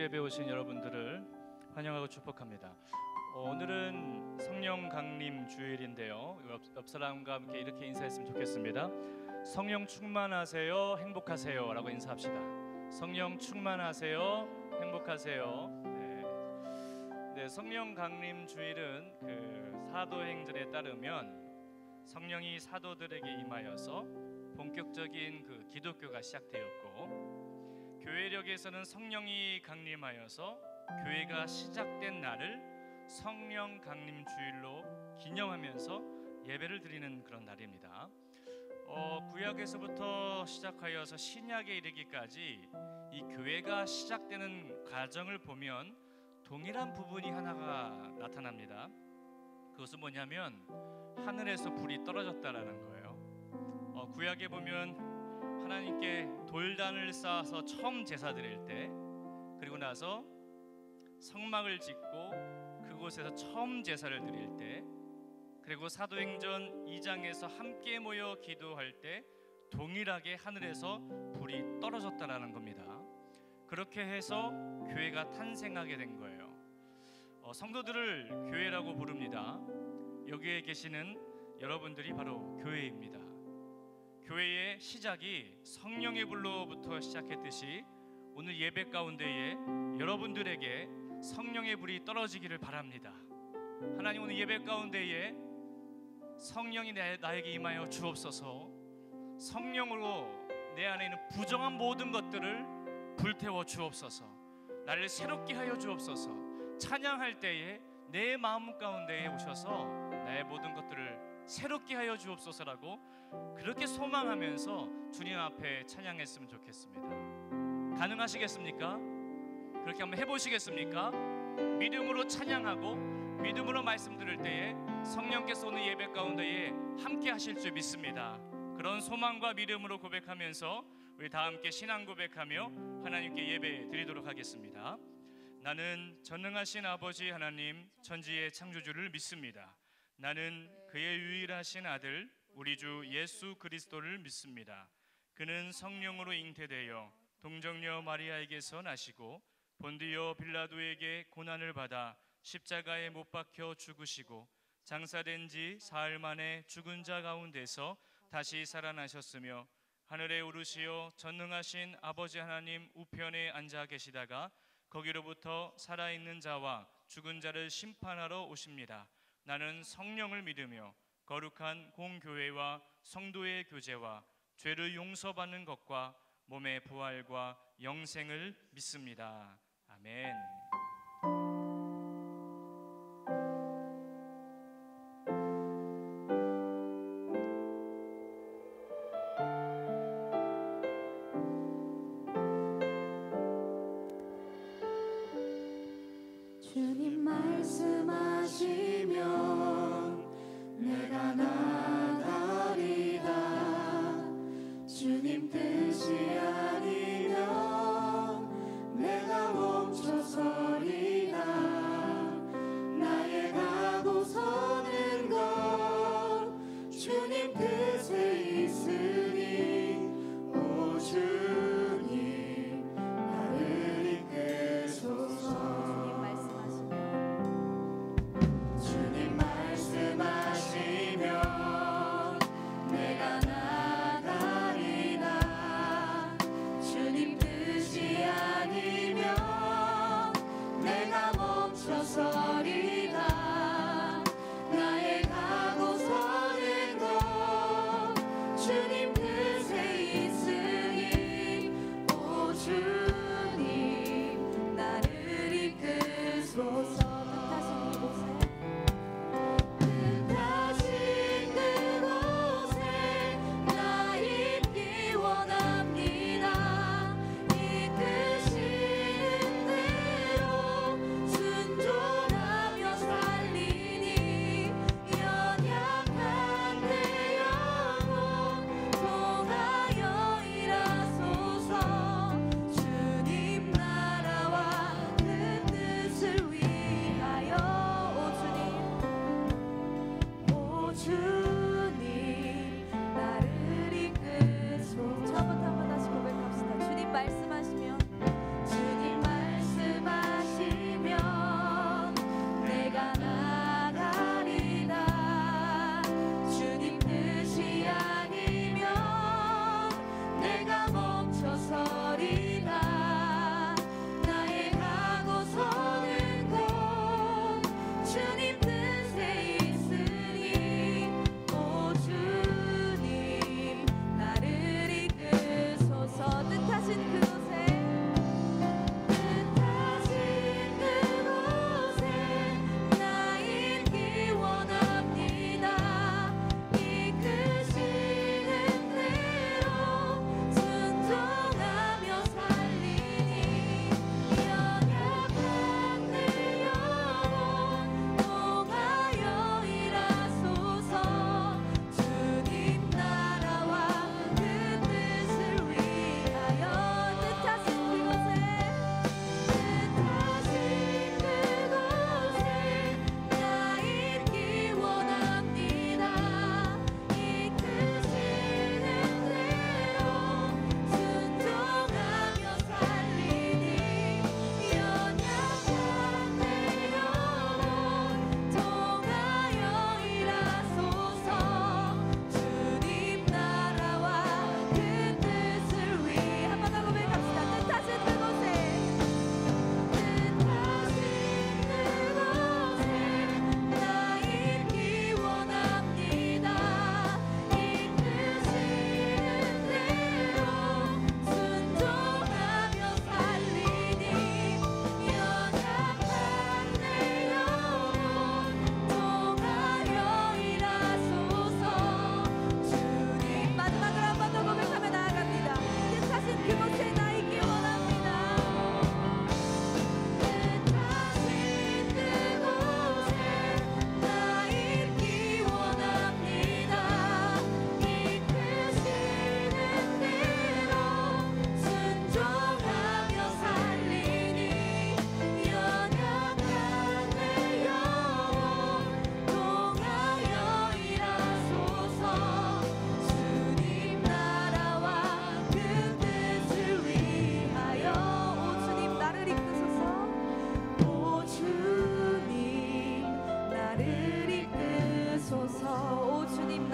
예배 오신 여러분들을 환영하고 축복합니다. 오늘은 성령 강림 주일인데요. 옆 사람과 함께 이렇게 인사했으면 좋겠습니다. 성령 충만하세요, 행복하세요 라고 인사합시다. 성령 충만하세요, 행복하세요. 네, 성령 강림 주일은 사도행전에 따르면 성령이 사도들에게 임하여서 본격적인 기독교가 시작되었고, 교회력에서는 성령이 강림하여서 교회가 시작된 날을 성령 강림 주일로 기념하면서 예배를 드리는 그런 날입니다. 구약에서부터 시작하여서 신약에 이르기까지 이 교회가 시작되는 과정을 보면 동일한 부분이 하나가 나타납니다. 그것은 뭐냐면 하늘에서 불이 떨어졌다라는 거예요. 구약에 보면 하나님께 돌단을 쌓아서 처음 제사 드릴 때, 그리고 나서 성막을 짓고 그곳에서 처음 제사를 드릴 때, 그리고 사도행전 2장에서 함께 모여 기도할 때 동일하게 하늘에서 불이 떨어졌다라는 겁니다. 그렇게 해서 교회가 탄생하게 된 거예요. 성도들을 교회라고 부릅니다. 여기에 계시는 여러분들이 바로 교회입니다. 교회의 시작이 성령의 불로부터 시작했듯이 오늘 예배 가운데에 여러분들에게 성령의 불이 떨어지기를 바랍니다. 하나님, 오늘 예배 가운데에 성령이 나에게 임하여 주옵소서. 성령으로 내 안에 있는 부정한 모든 것들을 불태워 주옵소서. 나를 새롭게 하여 주옵소서. 찬양할 때에 내 마음 가운데에 오셔서 나의 모든 것들을 새롭게 하여 주옵소서라고 그렇게 소망하면서 주님 앞에 찬양했으면 좋겠습니다. 가능하시겠습니까? 그렇게 한번 해보시겠습니까? 믿음으로 찬양하고 믿음으로 말씀 들을 때에 성령께서 오늘 예배 가운데에 함께 하실 줄 믿습니다. 그런 소망과 믿음으로 고백하면서 우리 다 함께 신앙 고백하며 하나님께 예배 드리도록 하겠습니다. 나는 전능하신 아버지 하나님 천지의 창조주를 믿습니다. 나는 그의 유일하신 아들 우리 주 예수 그리스도를 믿습니다. 그는 성령으로 잉태되어 동정녀 마리아에게서 나시고 본디오 빌라도에게 고난을 받아 십자가에 못 박혀 죽으시고 장사된 지 사흘 만에 죽은 자 가운데서 다시 살아나셨으며 하늘에 오르시어 전능하신 아버지 하나님 우편에 앉아 계시다가 거기로부터 살아있는 자와 죽은 자를 심판하러 오십니다. 나는 성령을 믿으며 거룩한 공교회와 성도의 교제와 죄를 용서받는 것과 몸의 부활과 영생을 믿습니다. 아멘. 주님 말씀하시면 내가 나가리라. 주님 뜻이 아니면 내가 멈춰서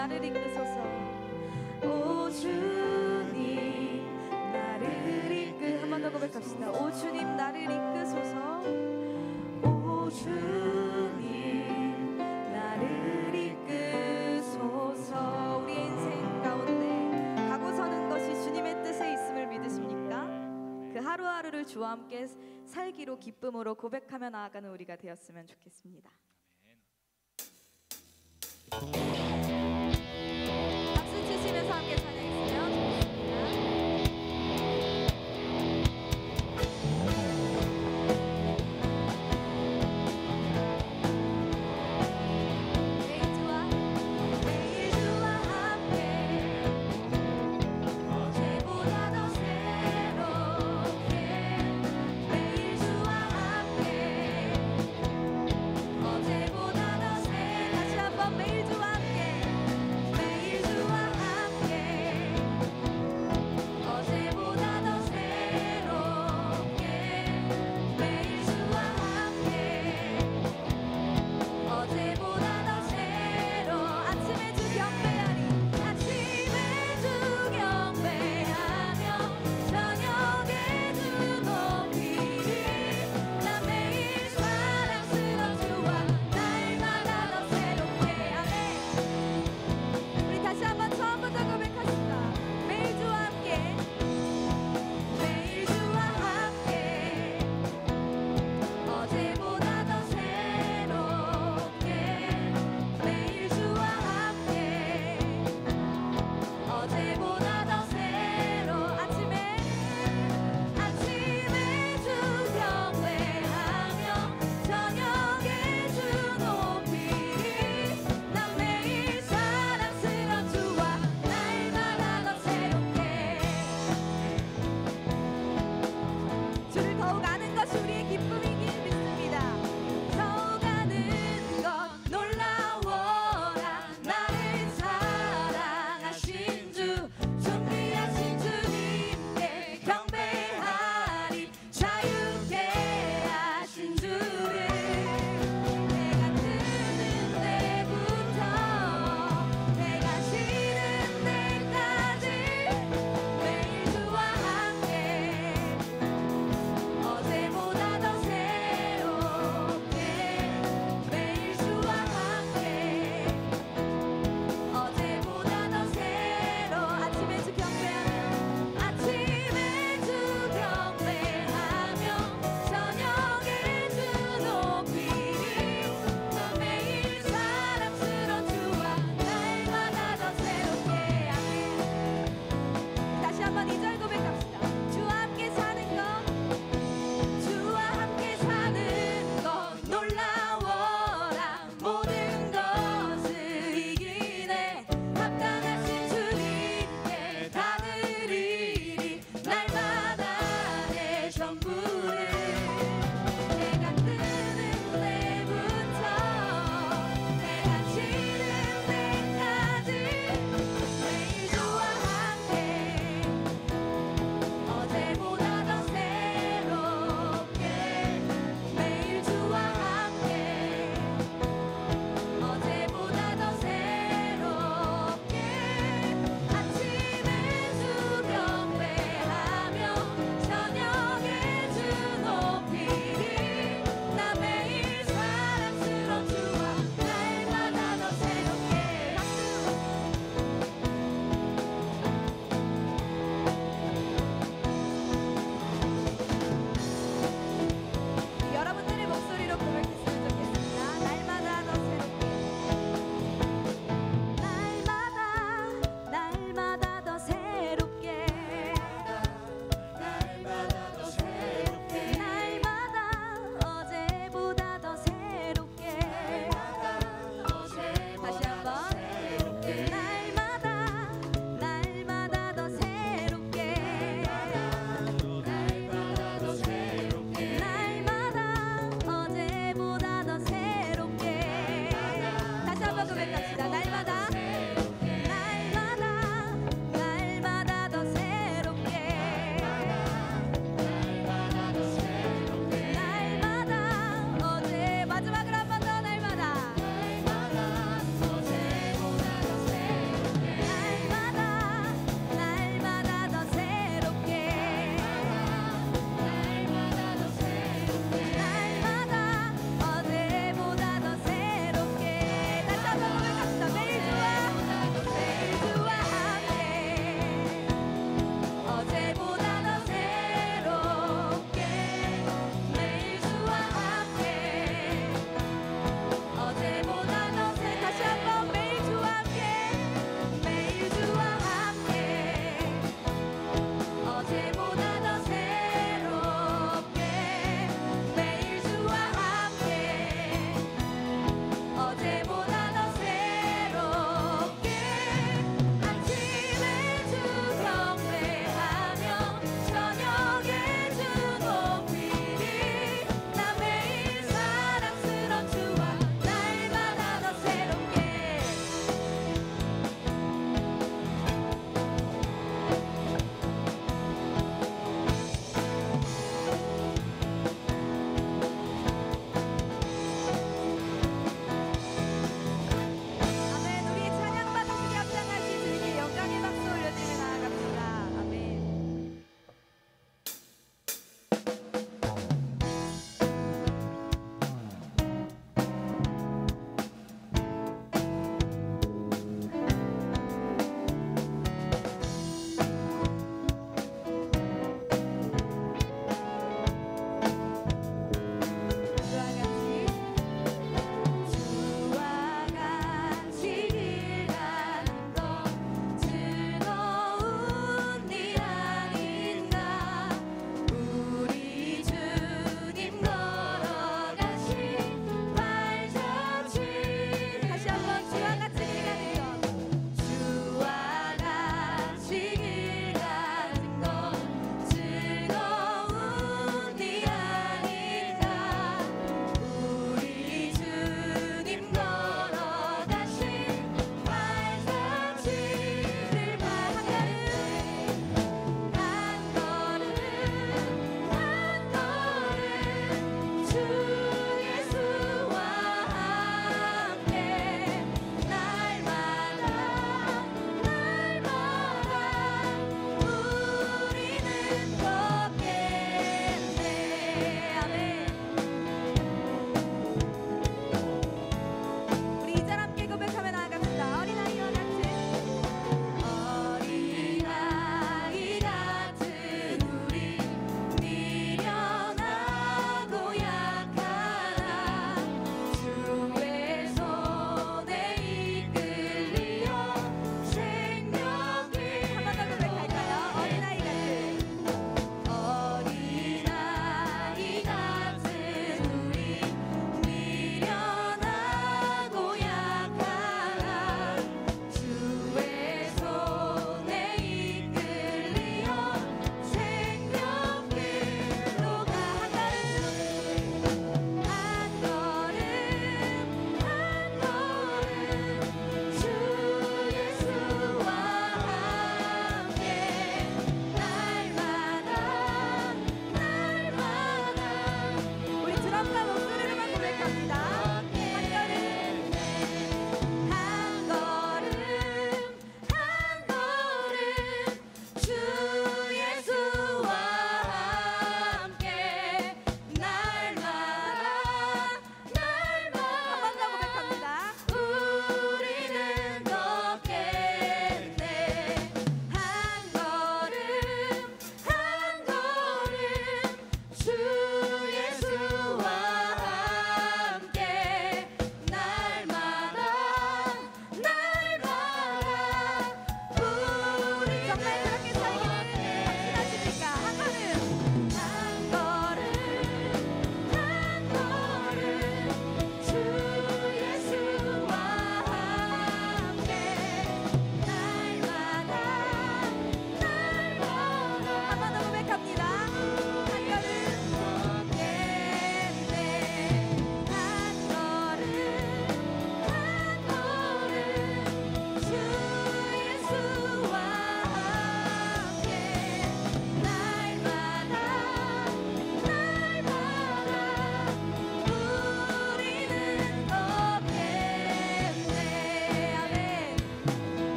나를 이끄소서. 오 주님 나를 한 번 더 고백합시다. 오 주님 나를 이끄소서. 오 주님 나를 이끄소서. 우리의 인생 가운데 가고 서는 것이 주님의 뜻에 있음을 믿으십니까? 그 하루하루를 주와 함께 살기로 기쁨으로 고백하며 나아가는 우리가 되었으면 좋겠습니다. 박수 치시면서 함께 찬양했으면 좋겠습니다. 매일 주와 함께 어제보다 더 새롭게 매일 주와 함께 어제보다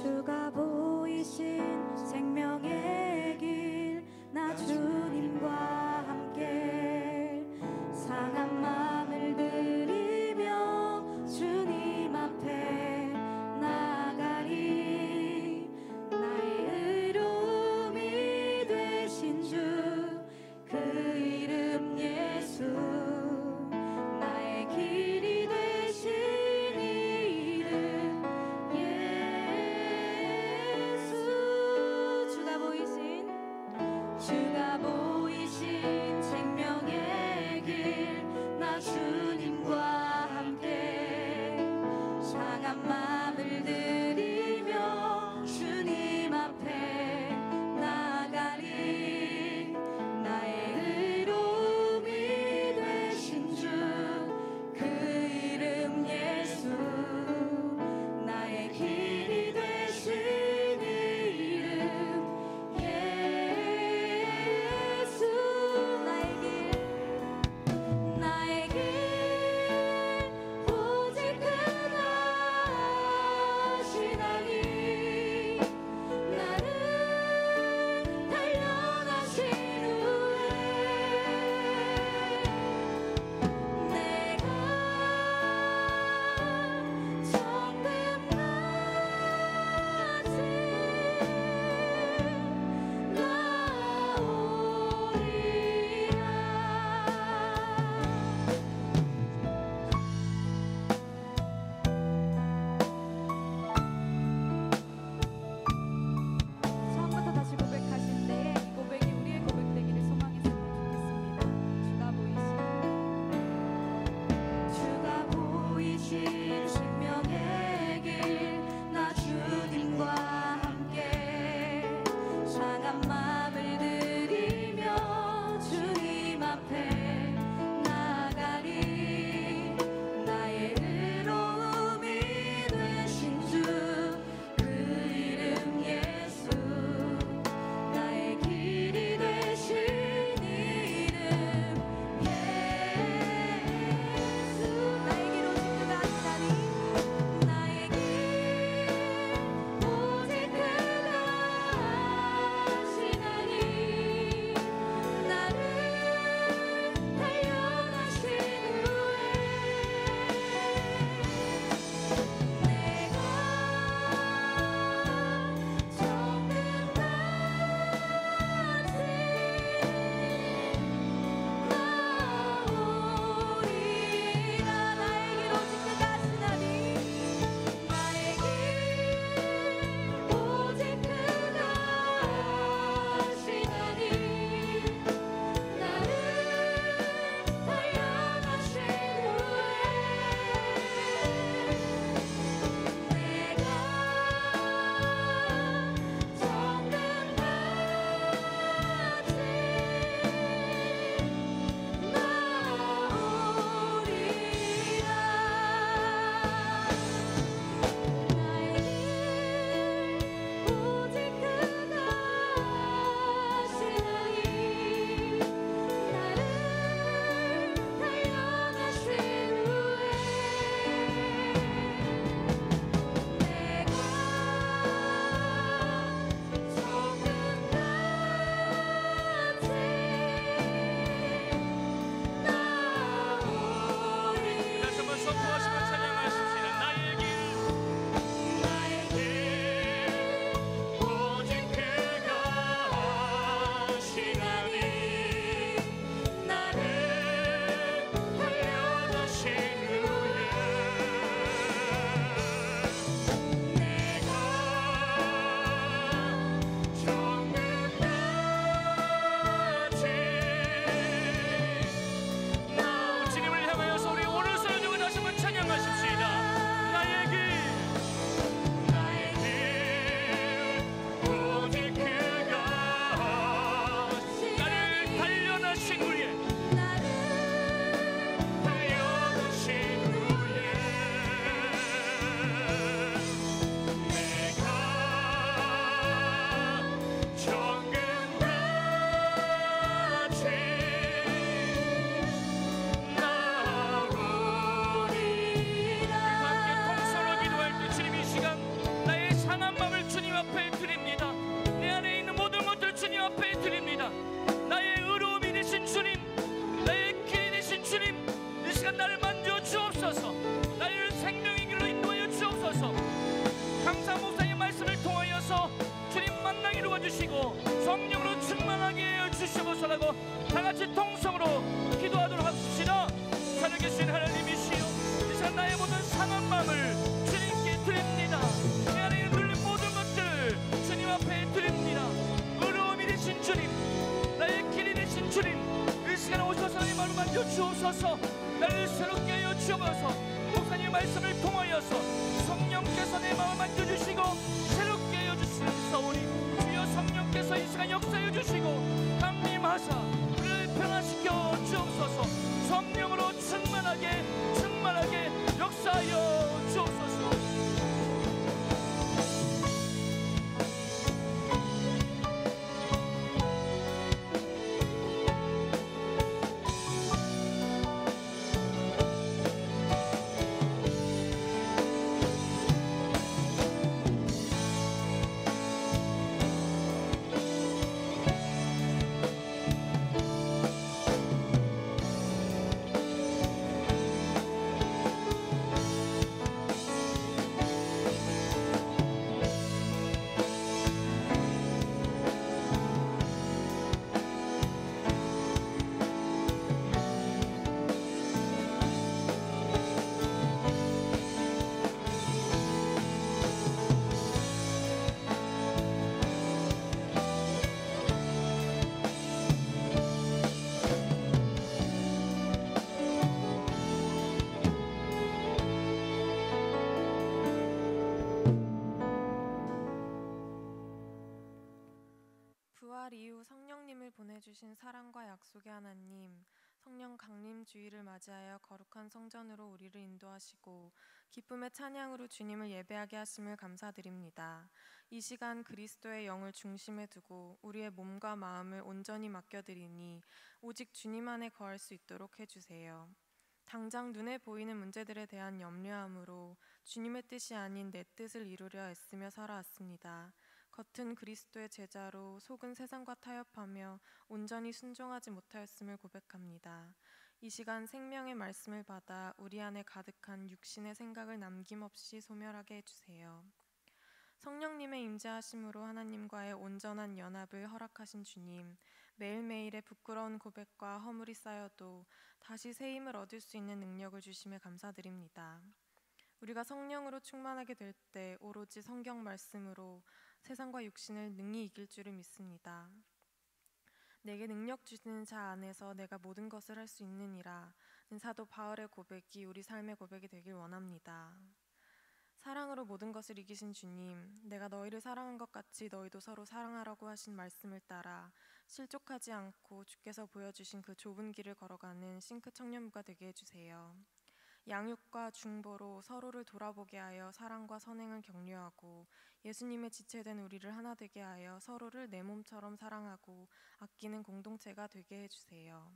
주가 보이신 생명의 길, 나 주님과 함께 상한 마음을 들이며 주님 앞에 나가리. 나의 의로움이 되신 주, 그 이름 예수, 나의 길이 되신 이름 예수. 주가 보이신 하여 주옵소서. 나를 새롭게 하여 주옵소서. 목사님의 말씀을 통하여서 성령께서 내 마음을 만져주시고 새롭게 하여 주시옵소서. 주여 성령께서 이 시간 역사해 주시고 강림하사 우리를 변화시켜 주옵소서. 성령으로 충만하게 역사하여 주옵소서. 부활 이후 성령님을 보내주신 사랑과 약속의 하나님, 성령 강림 주일을 맞이하여 거룩한 성전으로 우리를 인도하시고 기쁨의 찬양으로 주님을 예배하게 하심을 감사드립니다. 이 시간 그리스도의 영을 중심에 두고 우리의 몸과 마음을 온전히 맡겨드리니 오직 주님 안에 거할 수 있도록 해주세요. 당장 눈에 보이는 문제들에 대한 염려함으로 주님의 뜻이 아닌 내 뜻을 이루려 애쓰며 살아왔습니다. 겉은 그리스도의 제자로 속은 세상과 타협하며 온전히 순종하지 못하였음을 고백합니다. 이 시간 생명의 말씀을 받아 우리 안에 가득한 육신의 생각을 남김없이 소멸하게 해주세요. 성령님의 임재하심으로 하나님과의 온전한 연합을 허락하신 주님, 매일매일의 부끄러운 고백과 허물이 쌓여도 다시 새 힘을 얻을 수 있는 능력을 주심에 감사드립니다. 우리가 성령으로 충만하게 될 때 오로지 성경 말씀으로 세상과 육신을 능히 이길 줄을 믿습니다. 내게 능력 주시는 자 안에서 내가 모든 것을 할 수 있느니라 는 사도 바울의 고백이 우리 삶의 고백이 되길 원합니다. 사랑으로 모든 것을 이기신 주님, 내가 너희를 사랑한 것 같이 너희도 서로 사랑하라고 하신 말씀을 따라 실족하지 않고 주께서 보여주신 그 좁은 길을 걸어가는 싱크 청년부가 되게 해주세요. 양육과 중보로 서로를 돌아보게 하여 사랑과 선행을 격려하고 예수님의 지체된 우리를 하나 되게 하여 서로를 내 몸처럼 사랑하고 아끼는 공동체가 되게 해주세요.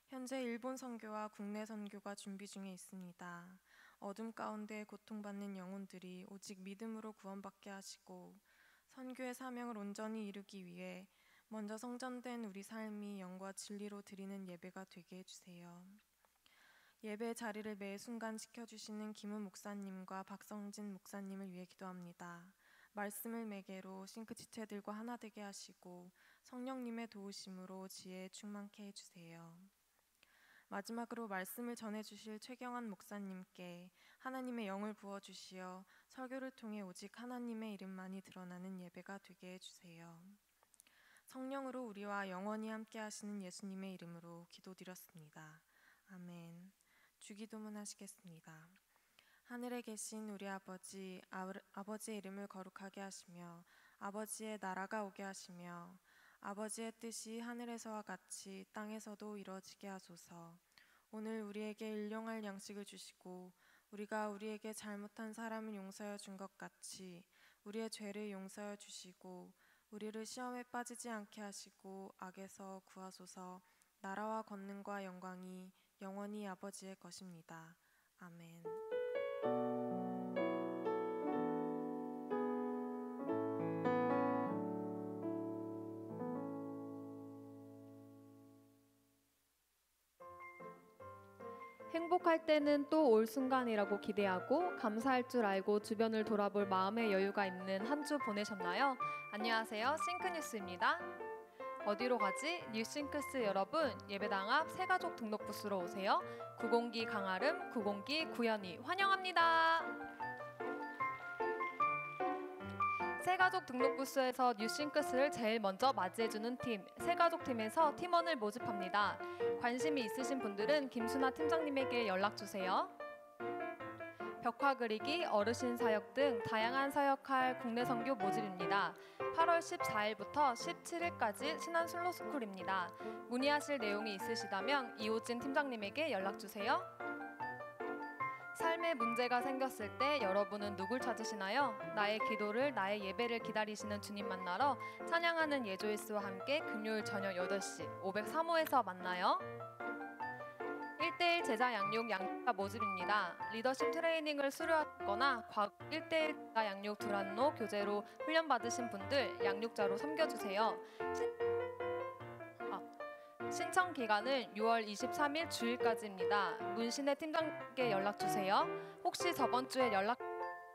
현재 일본 선교와 국내 선교가 준비 중에 있습니다. 어둠 가운데 고통받는 영혼들이 오직 믿음으로 구원받게 하시고 선교의 사명을 온전히 이루기 위해 먼저 성전된 우리 삶이 영과 진리로 드리는 예배가 되게 해주세요. 예배의 자리를 매 순간 지켜주시는 김은 목사님과 박성진 목사님을 위해 기도합니다. 말씀을 매개로 싱크 지체들과 하나 되게 하시고 성령님의 도우심으로 지혜에 충만케 해주세요. 마지막으로 말씀을 전해주실 최경환 목사님께 하나님의 영을 부어주시어 설교를 통해 오직 하나님의 이름만이 드러나는 예배가 되게 해주세요. 성령으로 우리와 영원히 함께 하시는 예수님의 이름으로 기도드렸습니다. 아멘. 주기도문 하시겠습니다. 하늘에 계신 우리 아버지, 아버지의 이름을 거룩하게 하시며 아버지의 나라가 오게 하시며 아버지의 뜻이 하늘에서와 같이 땅에서도 이루어지게 하소서. 오늘 우리에게 일용할 양식을 주시고 우리가 우리에게 잘못한 사람을 용서하여 준 것 같이 우리의 죄를 용서하여 주시고 우리를 시험에 빠지지 않게 하시고 악에서 구하소서. 나라와 권능과 영광이 영원히 아버지의 것입니다. 아멘. 행복할 때는 또 올 순간이라고 기대하고 감사할 줄 알고 주변을 돌아볼 마음의 여유가 있는 한 주 보내셨나요? 안녕하세요, 싱크뉴스입니다. 어디로 가지? 뉴싱크스 여러분, 예배당 앞 새가족 등록 부스로 오세요. 902 강아름, 902 구현이 환영합니다. 새가족 등록 부스에서 뉴싱크스를 제일 먼저 맞이해주는 팀, 새가족팀에서 팀원을 모집합니다. 관심이 있으신 분들은 김순아 팀장님에게 연락주세요. 벽화 그리기, 어르신 사역 등 다양한 사역할 국내 선교 모집입니다. 8월 14일부터 17일까지 신한 슬로스쿨입니다. 문의하실 내용이 있으시다면 이호진 팀장님에게 연락주세요. 삶에 문제가 생겼을 때 여러분은 누굴 찾으시나요? 나의 기도를, 나의 예배를 기다리시는 주님 만나러 찬양하는 예조이스와 함께 금요일 저녁 8시 503호에서 만나요. 1대1 제자 양육 양육자 모집입니다. 리더십 트레이닝을 수료하거나 과거 1대1 제자 양육 두란노 교재로 훈련받으신 분들 양육자로 섬겨주세요. 신청 기간은 6월 23일 주일까지입니다. 문신혜 팀장님께 연락주세요. 혹시 저번 주에 연락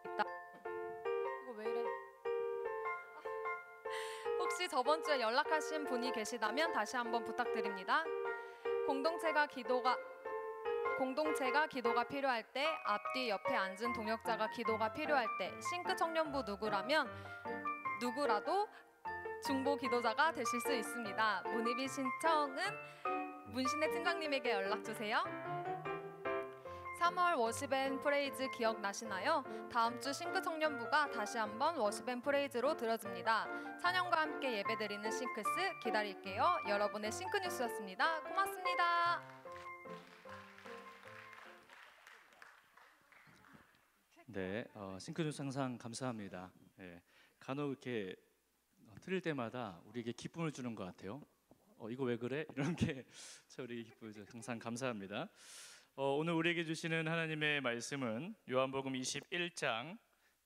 있다. 이거 왜 이래? 혹시 저번 주에 연락하신 분이 계시다면 다시 한번 부탁드립니다. 공동체가 기도가 필요할 때, 앞뒤 옆에 앉은 동역자가 기도가 필요할 때, 싱크 청년부 누구라도 중보 기도자가 되실 수 있습니다. 문의 및 신청은 문신혜 팀장님에게 연락주세요. 3월 워십 앤 프레이즈 기억나시나요? 다음 주 싱크 청년부가 다시 한번 워십 앤 프레이즈로 들어집니다. 찬양과 함께 예배드리는 싱크스 기다릴게요. 여러분의 싱크 뉴스였습니다. 고맙습니다. 네, 싱크뉴스 항상 감사합니다. 예, 간혹 이렇게 틀릴 때마다 우리에게 기쁨을 주는 것 같아요. 이거 왜 그래? 이런 게 우리에게 기쁨을 줘서 항상 감사합니다. 오늘 우리에게 주시는 하나님의 말씀은 요한복음 21장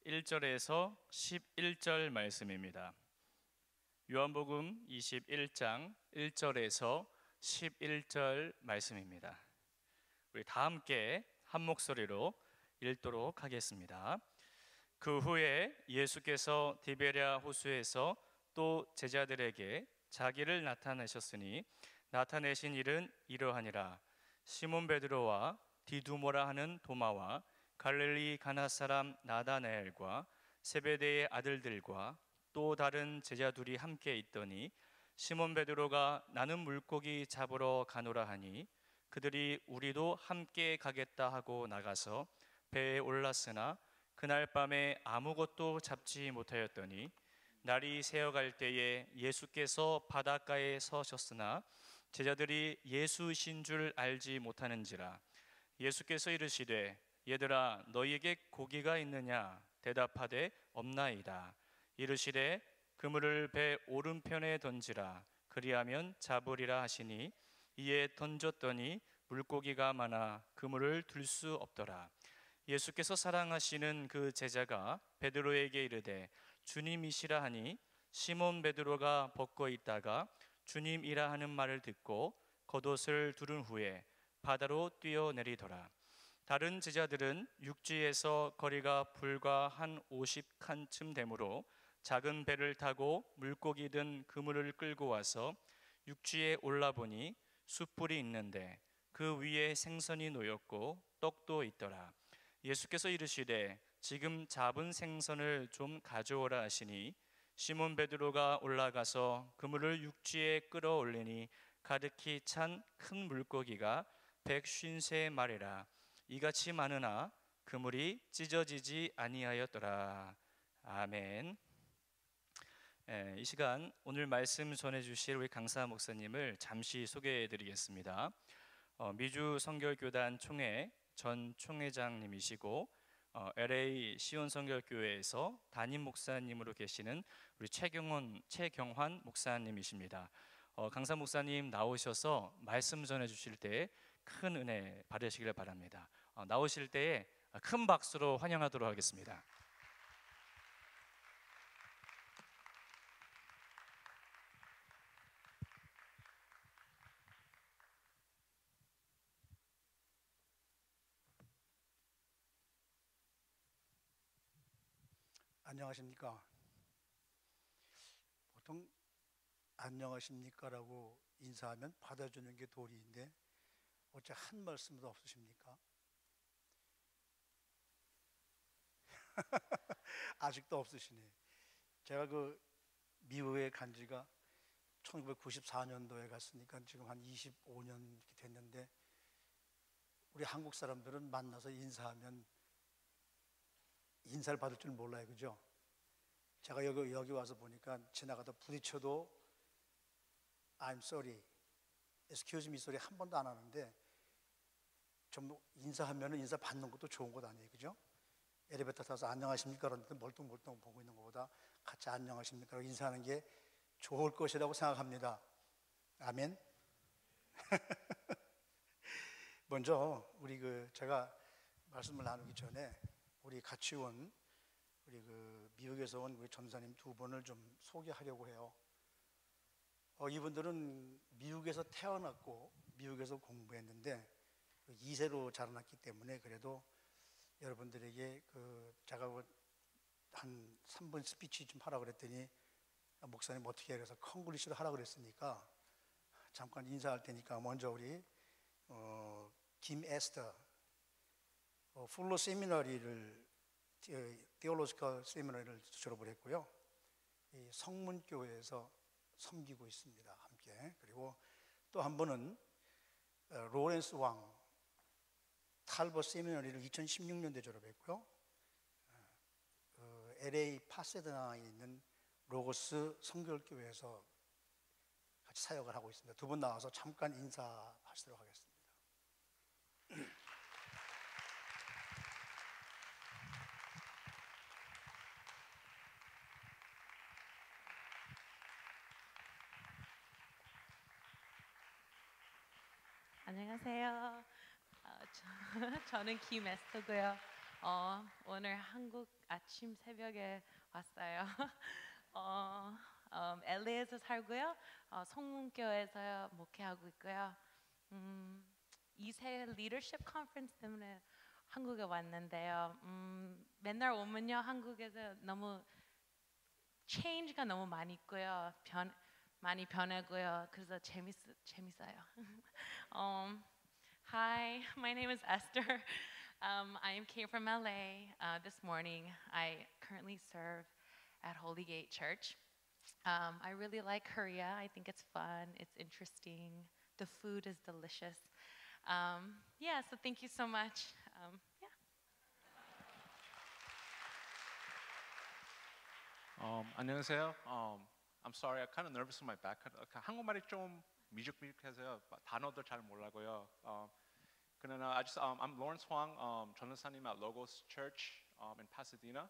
1절에서 11절 말씀입니다. 요한복음 21장 1절에서 11절 말씀입니다. 우리 다 함께 한 목소리로 읽도록 하겠습니다. 그 후에 예수께서 디베랴 호수에서 또 제자들에게 자기를 나타내셨으니 나타내신 일은 이러하니라. 시몬 베드로와 디두모라 하는 도마와 갈릴리 가나 사람 나다나엘과 세베대의 아들들과 또 다른 제자 둘이 함께 있더니 시몬 베드로가 나는 물고기 잡으러 가노라 하니 그들이 우리도 함께 가겠다 하고 나가서 배에 올랐으나 그날 밤에 아무것도 잡지 못하였더니 날이 새어갈 때에 예수께서 바닷가에 서셨으나 제자들이 예수신 줄 알지 못하는지라. 예수께서 이르시되 얘들아 너희에게 고기가 있느냐? 대답하되 없나이다. 이르시되 그물을 배 오른편에 던지라. 그리하면 잡으리라 하시니 이에 던졌더니 물고기가 많아 그물을 들 수 없더라. 예수께서 사랑하시는 그 제자가 베드로에게 이르되 주님이시라 하니 시몬 베드로가 벗고 있다가 주님이라 하는 말을 듣고 겉옷을 두른 후에 바다로 뛰어내리더라. 다른 제자들은 육지에서 거리가 불과 한 50칸쯤 되므로 작은 배를 타고 물고기 든 그물을 끌고 와서 육지에 올라보니 숯불이 있는데 그 위에 생선이 놓였고 떡도 있더라. 예수께서 이르시되 지금 잡은 생선을 좀 가져오라 하시니 시몬 베드로가 올라가서 그물을 육지에 끌어올리니 가득히 찬 큰 물고기가 153마리라. 이같이 많으나 그물이 찢어지지 아니하였더라. 아멘. 이 시간 오늘 말씀 전해주실 우리 강사 목사님을 잠시 소개해드리겠습니다. 미주 성결교단 총회 전 총회장님이시고 LA 시온 성결교회에서 담임 목사님으로 계시는 우리 최경환 목사님이십니다. 강사 목사님 나오셔서 말씀 전해주실 때 큰 은혜 받으시길 바랍니다. 나오실 때에 큰 박수로 환영하도록 하겠습니다. 안녕하십니까? 보통 안녕하십니까라고 인사하면 받아주는 게 도리인데 어째 한 말씀도 없으십니까? 아직도 없으시네. 제가 그 미국에 간 지가 1994년도에 갔으니까 지금 한 25년 이렇게 됐는데, 우리 한국 사람들은 만나서 인사하면 인사를 받을 줄 몰라요, 그죠? 제가 여기 와서 보니까 지나가다 부딪혀도 I'm sorry, excuse me 소리 한 번도 안 하는데, 좀 인사하면 인사 받는 것도 좋은 것 아니에요, 그죠? 엘리베이터 타서 안녕하십니까 그러는데 멀뚱멀뚱 보고 있는 것보다 같이 안녕하십니까 인사하는 게 좋을 것이라고 생각합니다. 아멘. 먼저 우리 제가 말씀을 나누기 전에 우리 같이 온 우리 미국에서 온 우리 전사님 두 분을 좀 소개하려고 해요. 이분들은 미국에서 태어났고 미국에서 공부했는데 2세로 자라났기 때문에 그래도 여러분들에게 제가 한 3분 스피치 좀 하라고 그랬더니 목사님 어떻게 해 그래서 콩글리시로 하라고 그랬으니까 잠깐 인사할 테니까 먼저 우리 김에스터 풀로 세미너리를 테올로지컬 세미너리를 졸업을 했고요. 이 성문교회에서 섬기고 있습니다. 함께. 그리고 또 한 분은 로렌스 왕 탈버 세미너리를 2016년도에 졸업했고요. LA 파세드나에 있는 로고스 성결교회에서 같이 사역을 하고 있습니다. 두 분 나와서 잠깐 인사하시도록 하겠습니다. 안녕하세요. 저는 김에스터고요. 오늘 한국 아침 새벽에 왔어요. LA에서 살고요. 성문교회에서 목회하고 있고요. 2세 리더십 컨퍼런스 때문에 한국에 왔는데요. 맨날 오면요 한국에서 너무 change가 너무 많이 있고요. 많이 변하고요. 그래서 재밌어요. Hi, my name is Esther. I came from LA this morning. I currently serve at Holy Gate Church. I really like Korea. I think it's fun. It's interesting. The food is delicious. Yeah, so thank you so much. Yeah. 안녕하세요. I'm sorry, I'm kind of nervous in my back. 한국말이 좀 미죽미죽해서요. 단어도 잘 몰라고요. 그러나 I'm Lawrence Huang, 전도사님 at Logos Church in Pasadena.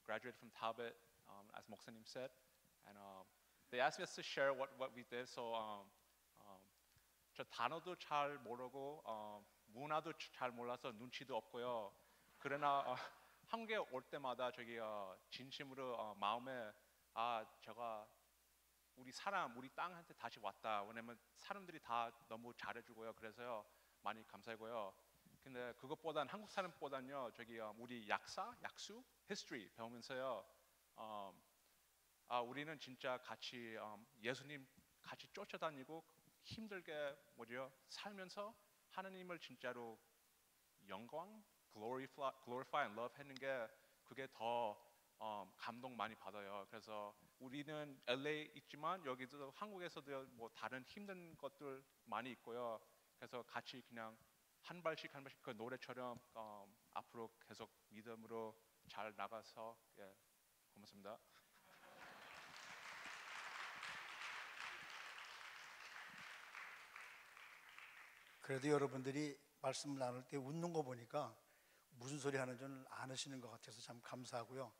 Graduated from Talbot, as 목사님 said, and they asked us to share what we did. So 저 단어도 잘 모르고 문화도 잘 몰라서 눈치도 없고요. 그러나 한국에 올 때마다 저기 진심으로 마음에 제가 우리 땅한테 다시 왔다. 왜냐면 사람들이 다 너무 잘해주고요. 그래서요 많이 감사하고요. 근데 그것보단 한국 사람보단요 저기 우리 약수, history 배우면서요. 우리는 진짜 같이 예수님 같이 쫓아다니고 힘들게 살면서 하나님을 진짜로 영광, glorify and love 했는 게 그게 더 감동 많이 받아요. 그래서 우리는 LA 있지만 여기도 한국에서도 뭐 다른 힘든 것들 많이 있고요. 그래서 같이 그냥 한 발씩 그 노래처럼 앞으로 계속 믿음으로 잘 나가서 고맙습니다. 그래도 여러분들이 말씀을 나눌 때 웃는 거 보니까 무슨 소리 하는 줄 아시는 것 같아서 참 감사하고요.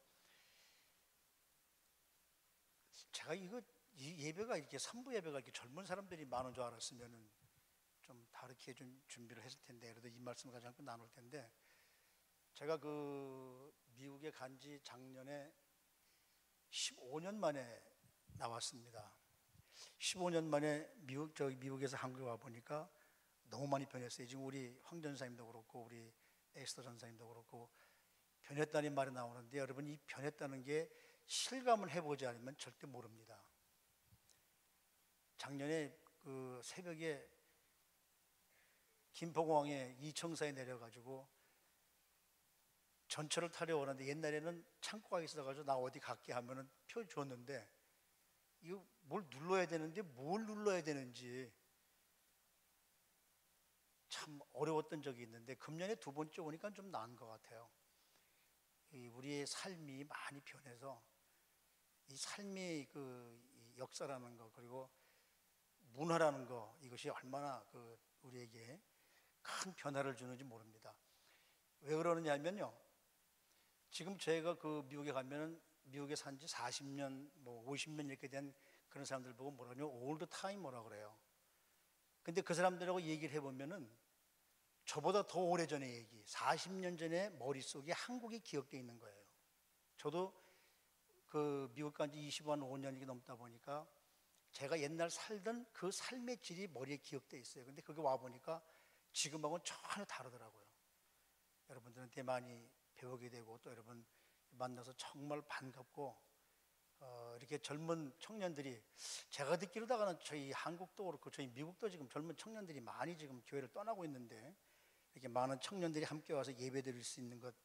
제가 이 예배가 이렇게 3부 예배가 이렇게 젊은 사람들이 많은 줄 알았으면은 좀 다르게 좀 준비를 했을 텐데, 그래도 이 말씀을 가지고 함께 나눌 텐데, 제가 미국에 간 지 작년에 15년 만에 나왔습니다. 15년 만에 미국에서 한국에 와 보니까 너무 많이 변했어요. 지금 우리 황 전사님도 그렇고 우리 에스더 전사님도 그렇고 변했다는 말이 나오는데, 여러분 이 변했다는 게 실감을 해보지 않으면 절대 모릅니다. 작년에 새벽에 김포공항에 이청사에 내려가지고 전철을 타려 오는데 옛날에는 창고가 있어가지고 나 어디 갈게 하면은 표 줬는데 이거 뭘 눌러야 되는데 뭘 눌러야 되는지 참 어려웠던 적이 있는데 금년에 두 번째 오니까 좀 나은 것 같아요. 우리의 삶이 많이 변해서 이 삶의 이 역사라는 거 그리고 문화라는 거 이것이 얼마나 우리에게 큰 변화를 주는지 모릅니다. 왜 그러느냐면요. 지금 저희가 미국에 가면은 미국에 산 지 40년, 뭐 50년 이렇게 된 그런 사람들 보고 뭐라 그러냐면 올드 타임 뭐라 그래요. 근데 그 사람들하고 얘기를 해보면은 저보다 더 오래전의 얘기, 40년 전에 머릿속에 한국이 기억되어 있는 거예요. 저도 미국 간 지 25년이 넘다 보니까 제가 옛날 살던 그 삶의 질이 머리에 기억되어 있어요. 근데 거기 와보니까 지금하고는 전혀 다르더라고요. 여러분들한테 많이 배우게 되고 또 여러분 만나서 정말 반갑고 이렇게 젊은 청년들이 제가 듣기로다가는 저희 한국도 그렇고 저희 미국도 지금 젊은 청년들이 많이 지금 교회를 떠나고 있는데 이렇게 많은 청년들이 함께 와서 예배 드릴 수 있는 것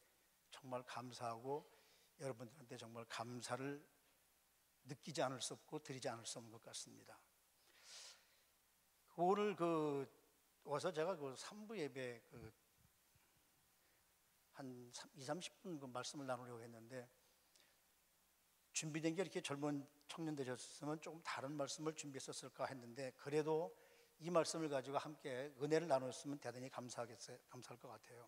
정말 감사하고 여러분들한테 정말 감사를 느끼지 않을 수 없고 드리지 않을 수 없는 것 같습니다. 오늘 와서 제가 3부 예배 한 20-30분 말씀을 나누려고 했는데 준비된 게 이렇게 젊은 청년들이었으면 조금 다른 말씀을 준비했었을까 했는데 그래도 이 말씀을 가지고 함께 은혜를 나눴으면 대단히 감사할 것 같아요.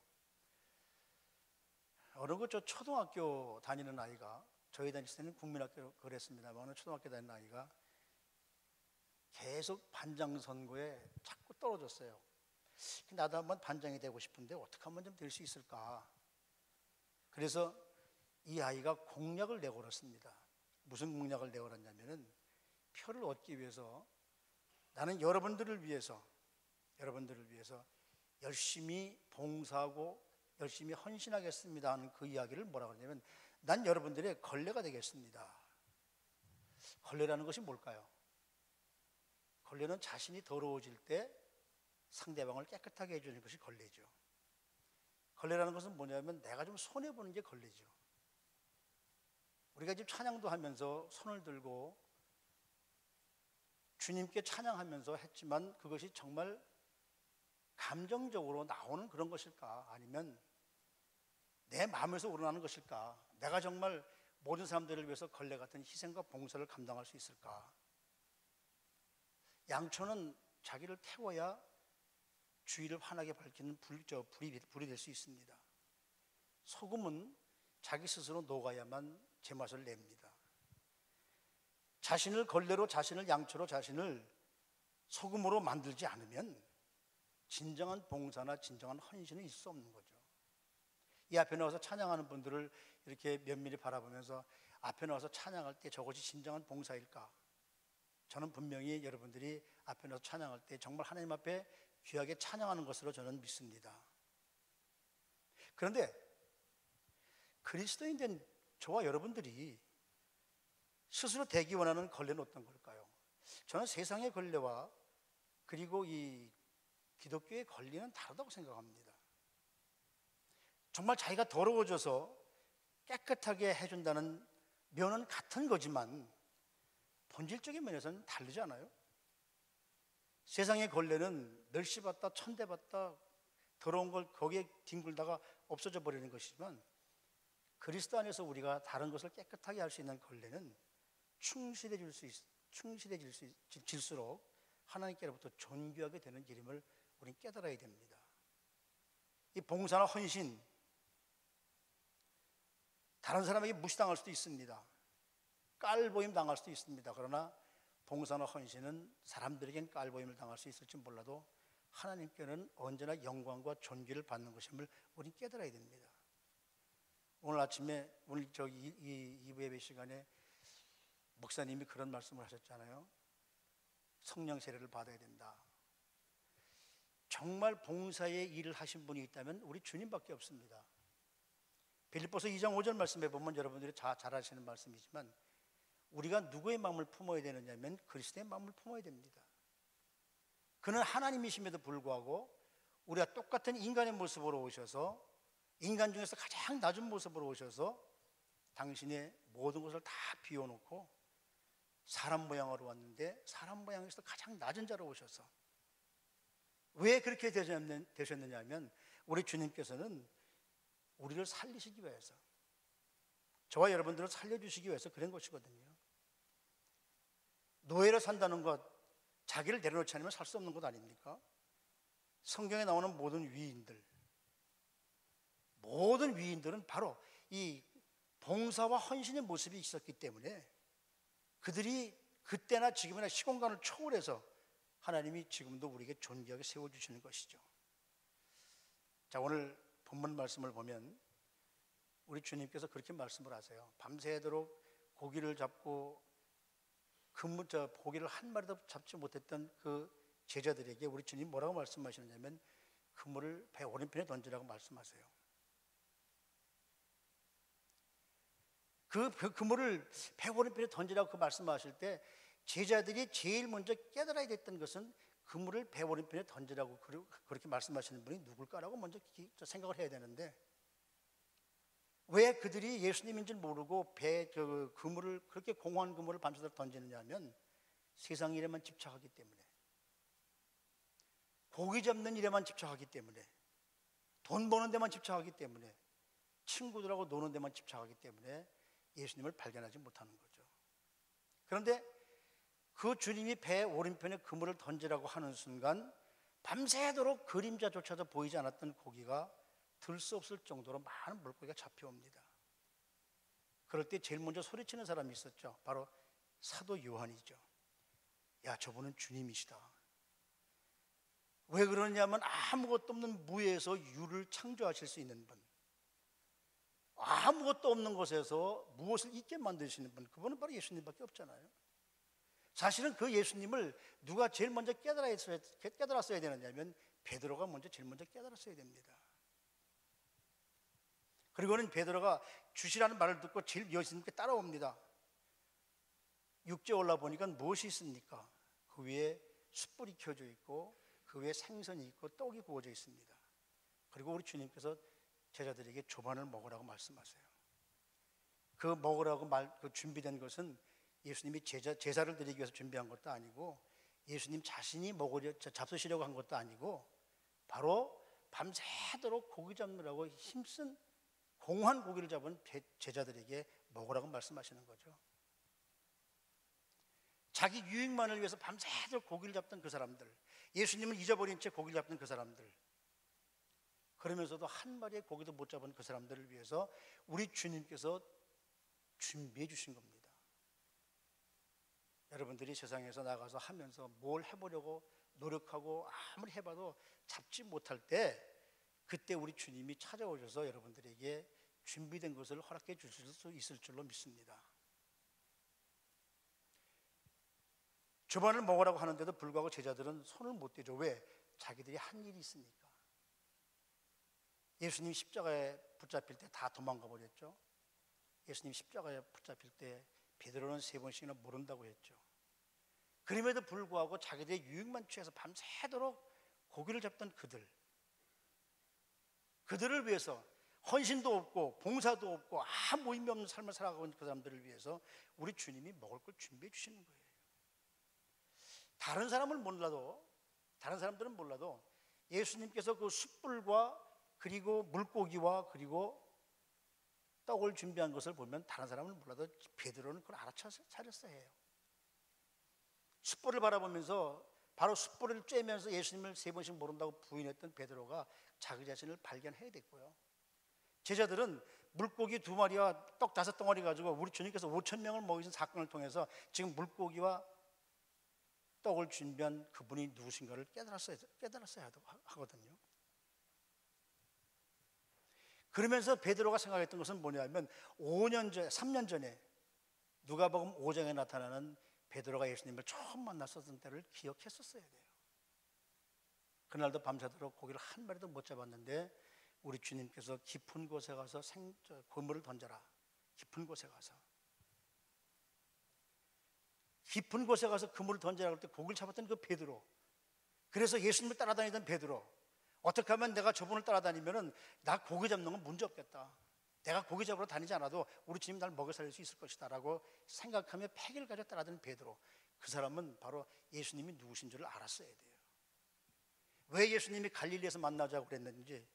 어느 저 초등학교 다니는 아이가 저희 다닐 때는 국민학교 그랬습니다만 어느 초등학교 다니는 아이가 계속 반장 선거에 자꾸 떨어졌어요. 나도 한번 반장이 되고 싶은데 어떻게 하면 좀 될 수 있을까? 그래서 이 아이가 공약을 내걸었습니다. 무슨 공약을 내걸었냐면은 표를 얻기 위해서 나는 여러분들을 위해서 열심히 봉사하고 열심히 헌신하겠습니다 하는 그 이야기를 뭐라고 하냐면 난 여러분들의 걸레가 되겠습니다. 걸레라는 것이 뭘까요? 걸레는 자신이 더러워질 때 상대방을 깨끗하게 해주는 것이 걸레죠. 걸레라는 것은 뭐냐면 내가 좀 손해보는 게 걸레죠. 우리가 지금 찬양도 하면서 손을 들고 주님께 찬양하면서 했지만 그것이 정말 감정적으로 나오는 그런 것일까? 아니면 내 마음에서 우러나는 것일까? 내가 정말 모든 사람들을 위해서 걸레 같은 희생과 봉사를 감당할 수 있을까? 양초는 자기를 태워야 주위를 환하게 밝히는 불이 될 수 있습니다. 소금은 자기 스스로 녹아야만 제맛을 냅니다. 자신을 걸레로, 자신을 양초로, 자신을 소금으로 만들지 않으면 진정한 봉사나 진정한 헌신은 있을 수 없는 거죠. 이 앞에 나와서 찬양하는 분들을 이렇게 면밀히 바라보면서 앞에 나와서 찬양할 때 저것이 진정한 봉사일까? 저는 분명히 여러분들이 앞에 나와서 찬양할 때 정말 하나님 앞에 귀하게 찬양하는 것으로 저는 믿습니다. 그런데 그리스도인 된 저와 여러분들이 스스로 되기 원하는 걸레는 어떤 걸까요? 저는 세상의 걸레와 그리고 이 기독교의 걸레는 다르다고 생각합니다. 정말 자기가 더러워져서 깨끗하게 해준다는 면은 같은 거지만 본질적인 면에서는 다르지 않아요? 세상의 걸레는 멸시받다 천대받다 더러운 걸 거기에 뒹굴다가 없어져 버리는 것이지만 그리스도 안에서 우리가 다른 것을 깨끗하게 할 수 있는 걸레는 충실해질수록 하나님께로부터 존귀하게 되는 일임을 우리는 깨달아야 됩니다. 이 봉사나 헌신 다른 사람에게 무시당할 수도 있습니다. 깔보임 당할 수도 있습니다. 그러나 봉사나 헌신은 사람들에겐 깔보임을 당할 수 있을지 몰라도 하나님께는 언제나 영광과 존귀를 받는 것임을 우리는 깨달아야 됩니다. 오늘 아침에 오늘 저기 이 2부 예배 시간에 목사님이 그런 말씀을 하셨잖아요. 성령 세례를 받아야 된다. 정말 봉사의 일을 하신 분이 있다면 우리 주님밖에 없습니다. 빌립보서 2장 5절 말씀에 보면 여러분들이 잘 아시는 말씀이지만 우리가 누구의 마음을 품어야 되느냐면 그리스도의 마음을 품어야 됩니다. 그는 하나님이심에도 불구하고 우리가 똑같은 인간의 모습으로 오셔서 인간 중에서 가장 낮은 모습으로 오셔서 당신의 모든 것을 다 비워놓고 사람 모양으로 왔는데 사람 모양에서 가장 낮은 자로 오셔서 왜 그렇게 되셨느냐 하면 우리 주님께서는 우리를 살리시기 위해서, 저와 여러분들을 살려주시기 위해서 그런 것이거든요. 노예로 산다는 것, 자기를 내려놓지 않으면 살 수 없는 것 아닙니까? 성경에 나오는 모든 위인들은 바로 이 봉사와 헌신의 모습이 있었기 때문에 그들이 그때나 지금이나 시공간을 초월해서 하나님이 지금도 우리에게 존귀하게 세워주시는 것이죠. 자, 오늘 본문 말씀을 보면 우리 주님께서 그렇게 말씀을 하세요. 밤새도록 고기를 잡고 고기를 한 마리도 잡지 못했던 그 제자들에게 우리 주님 뭐라고 말씀하시느냐면 그물을 배 오른편에 던지라고 말씀하세요. 그 그물을 배 오른편에 던지라고 그 말씀하실 때 제자들이 제일 먼저 깨달아야 됐던 것은 그물을 배 오른편에 던지라고 그렇게 말씀하시는 분이 누굴까라고 먼저 생각을 해야 되는데, 왜 그들이 예수님인 줄 모르고 그물을 그렇게 공허한 그물을 밤새도록 던지느냐 하면 세상 일에만 집착하기 때문에, 고기 잡는 일에만 집착하기 때문에, 돈 버는 데만 집착하기 때문에, 친구들하고 노는 데만 집착하기 때문에 예수님을 발견하지 못하는 거죠. 그런데 그 주님이 배 오른편에 그물을 던지라고 하는 순간 밤새도록 그림자조차도 보이지 않았던 고기가 들 수 없을 정도로 많은 물고기가 잡혀옵니다. 그럴 때 제일 먼저 소리치는 사람이 있었죠. 바로 사도 요한이죠. 야, 저분은 주님이시다. 왜 그러냐면 아무것도 없는 무에서 유를 창조하실 수 있는 분, 아무것도 없는 곳에서 무엇을 있게 만드시는 분, 그분은 바로 예수님밖에 없잖아요. 사실은 그 예수님을 누가 제일 먼저 깨달았어야 되느냐면 베드로가 제일 먼저 깨달았어야 됩니다. 그리고는 베드로가 주시라는 말을 듣고 제일 예수님께 따라옵니다. 육지에 올라보니까 무엇이 있습니까? 그 위에 숯불이 켜져 있고 그 위에 생선이 있고 떡이 구워져 있습니다. 그리고 우리 주님께서 제자들에게 조반을 먹으라고 말씀하세요. 그 먹으라고 준비된 것은 예수님이 제사를 드리기 위해서 준비한 것도 아니고, 예수님 자신이 잡수시려고 한 것도 아니고, 바로 밤새도록 고기 잡느라고 힘쓴 공한 고기를 잡은 제자들에게 먹으라고 말씀하시는 거죠. 자기 유익만을 위해서 밤새도록 고기를 잡던 그 사람들, 예수님을 잊어버린 채 고기를 잡던 그 사람들, 그러면서도 한 마리의 고기도 못 잡은 그 사람들을 위해서 우리 주님께서 준비해 주신 겁니다. 여러분들이 세상에서 나가서 하면서 뭘 해보려고 노력하고 아무리 해봐도 잡지 못할 때, 그때 우리 주님이 찾아오셔서 여러분들에게 준비된 것을 허락해 주실 수 있을 줄로 믿습니다. 조반을 먹으라고 하는데도 불구하고 제자들은 손을 못 대죠. 왜? 자기들이 한 일이 있으니까. 예수님 십자가에 붙잡힐 때 다 도망가 버렸죠. 예수님 십자가에 붙잡힐 때 베드로는 3번씩이나 모른다고 했죠. 그럼에도 불구하고 자기들의 유익만 취해서 밤새도록 고기를 잡던 그들을 위해서 헌신도 없고 봉사도 없고 아무 의미 없는 삶을 살아가고 있는 그 사람들을 위해서 우리 주님이 먹을 걸 준비해 주시는 거예요. 다른 사람들은 몰라도 예수님께서 그 숯불과 그리고 물고기와 그리고 떡을 준비한 것을 보면 다른 사람은 몰라도 베드로는 그걸 알아차렸어야 해요. 숯불을 바라보면서, 바로 숯불을 쬐면서 예수님을 3번씩 모른다고 부인했던 베드로가 자기 자신을 발견해야 됐고요. 제자들은 물고기 2마리와 떡 5덩어리 가지고 우리 주님께서 5,000명을 먹이신 사건을 통해서 지금 물고기와 떡을 준비한 그분이 누구신가를 깨달았어야 하거든요. 그러면서 베드로가 생각했던 것은 뭐냐면 3년 전에 누가복음 5장에 나타나는 베드로가 예수님을 처음 만났었던 때를 기억했었어야 돼요. 그날도 밤새도록 고기를 한 마리도 못 잡았는데 우리 주님께서 깊은 곳에 가서 그물을 던져라. 깊은 곳에 가서 그물을 던져라 할 때 고기를 잡았던 그 베드로, 그래서 예수님을 따라다니던 베드로, 어떻게 하면 내가 저분을 따라다니면은 나 고기 잡는 건 문제 없겠다. 내가 고기 잡으러 다니지 않아도 우리 주님 날 먹여 살릴 수 있을 것이다 라고 생각하며 패기를 가져 따라다니는 베드로, 그 사람은 바로 예수님이 누구신 줄을 알았어야 돼요. 왜 예수님이 갈릴리에서 만나자고 그랬는지,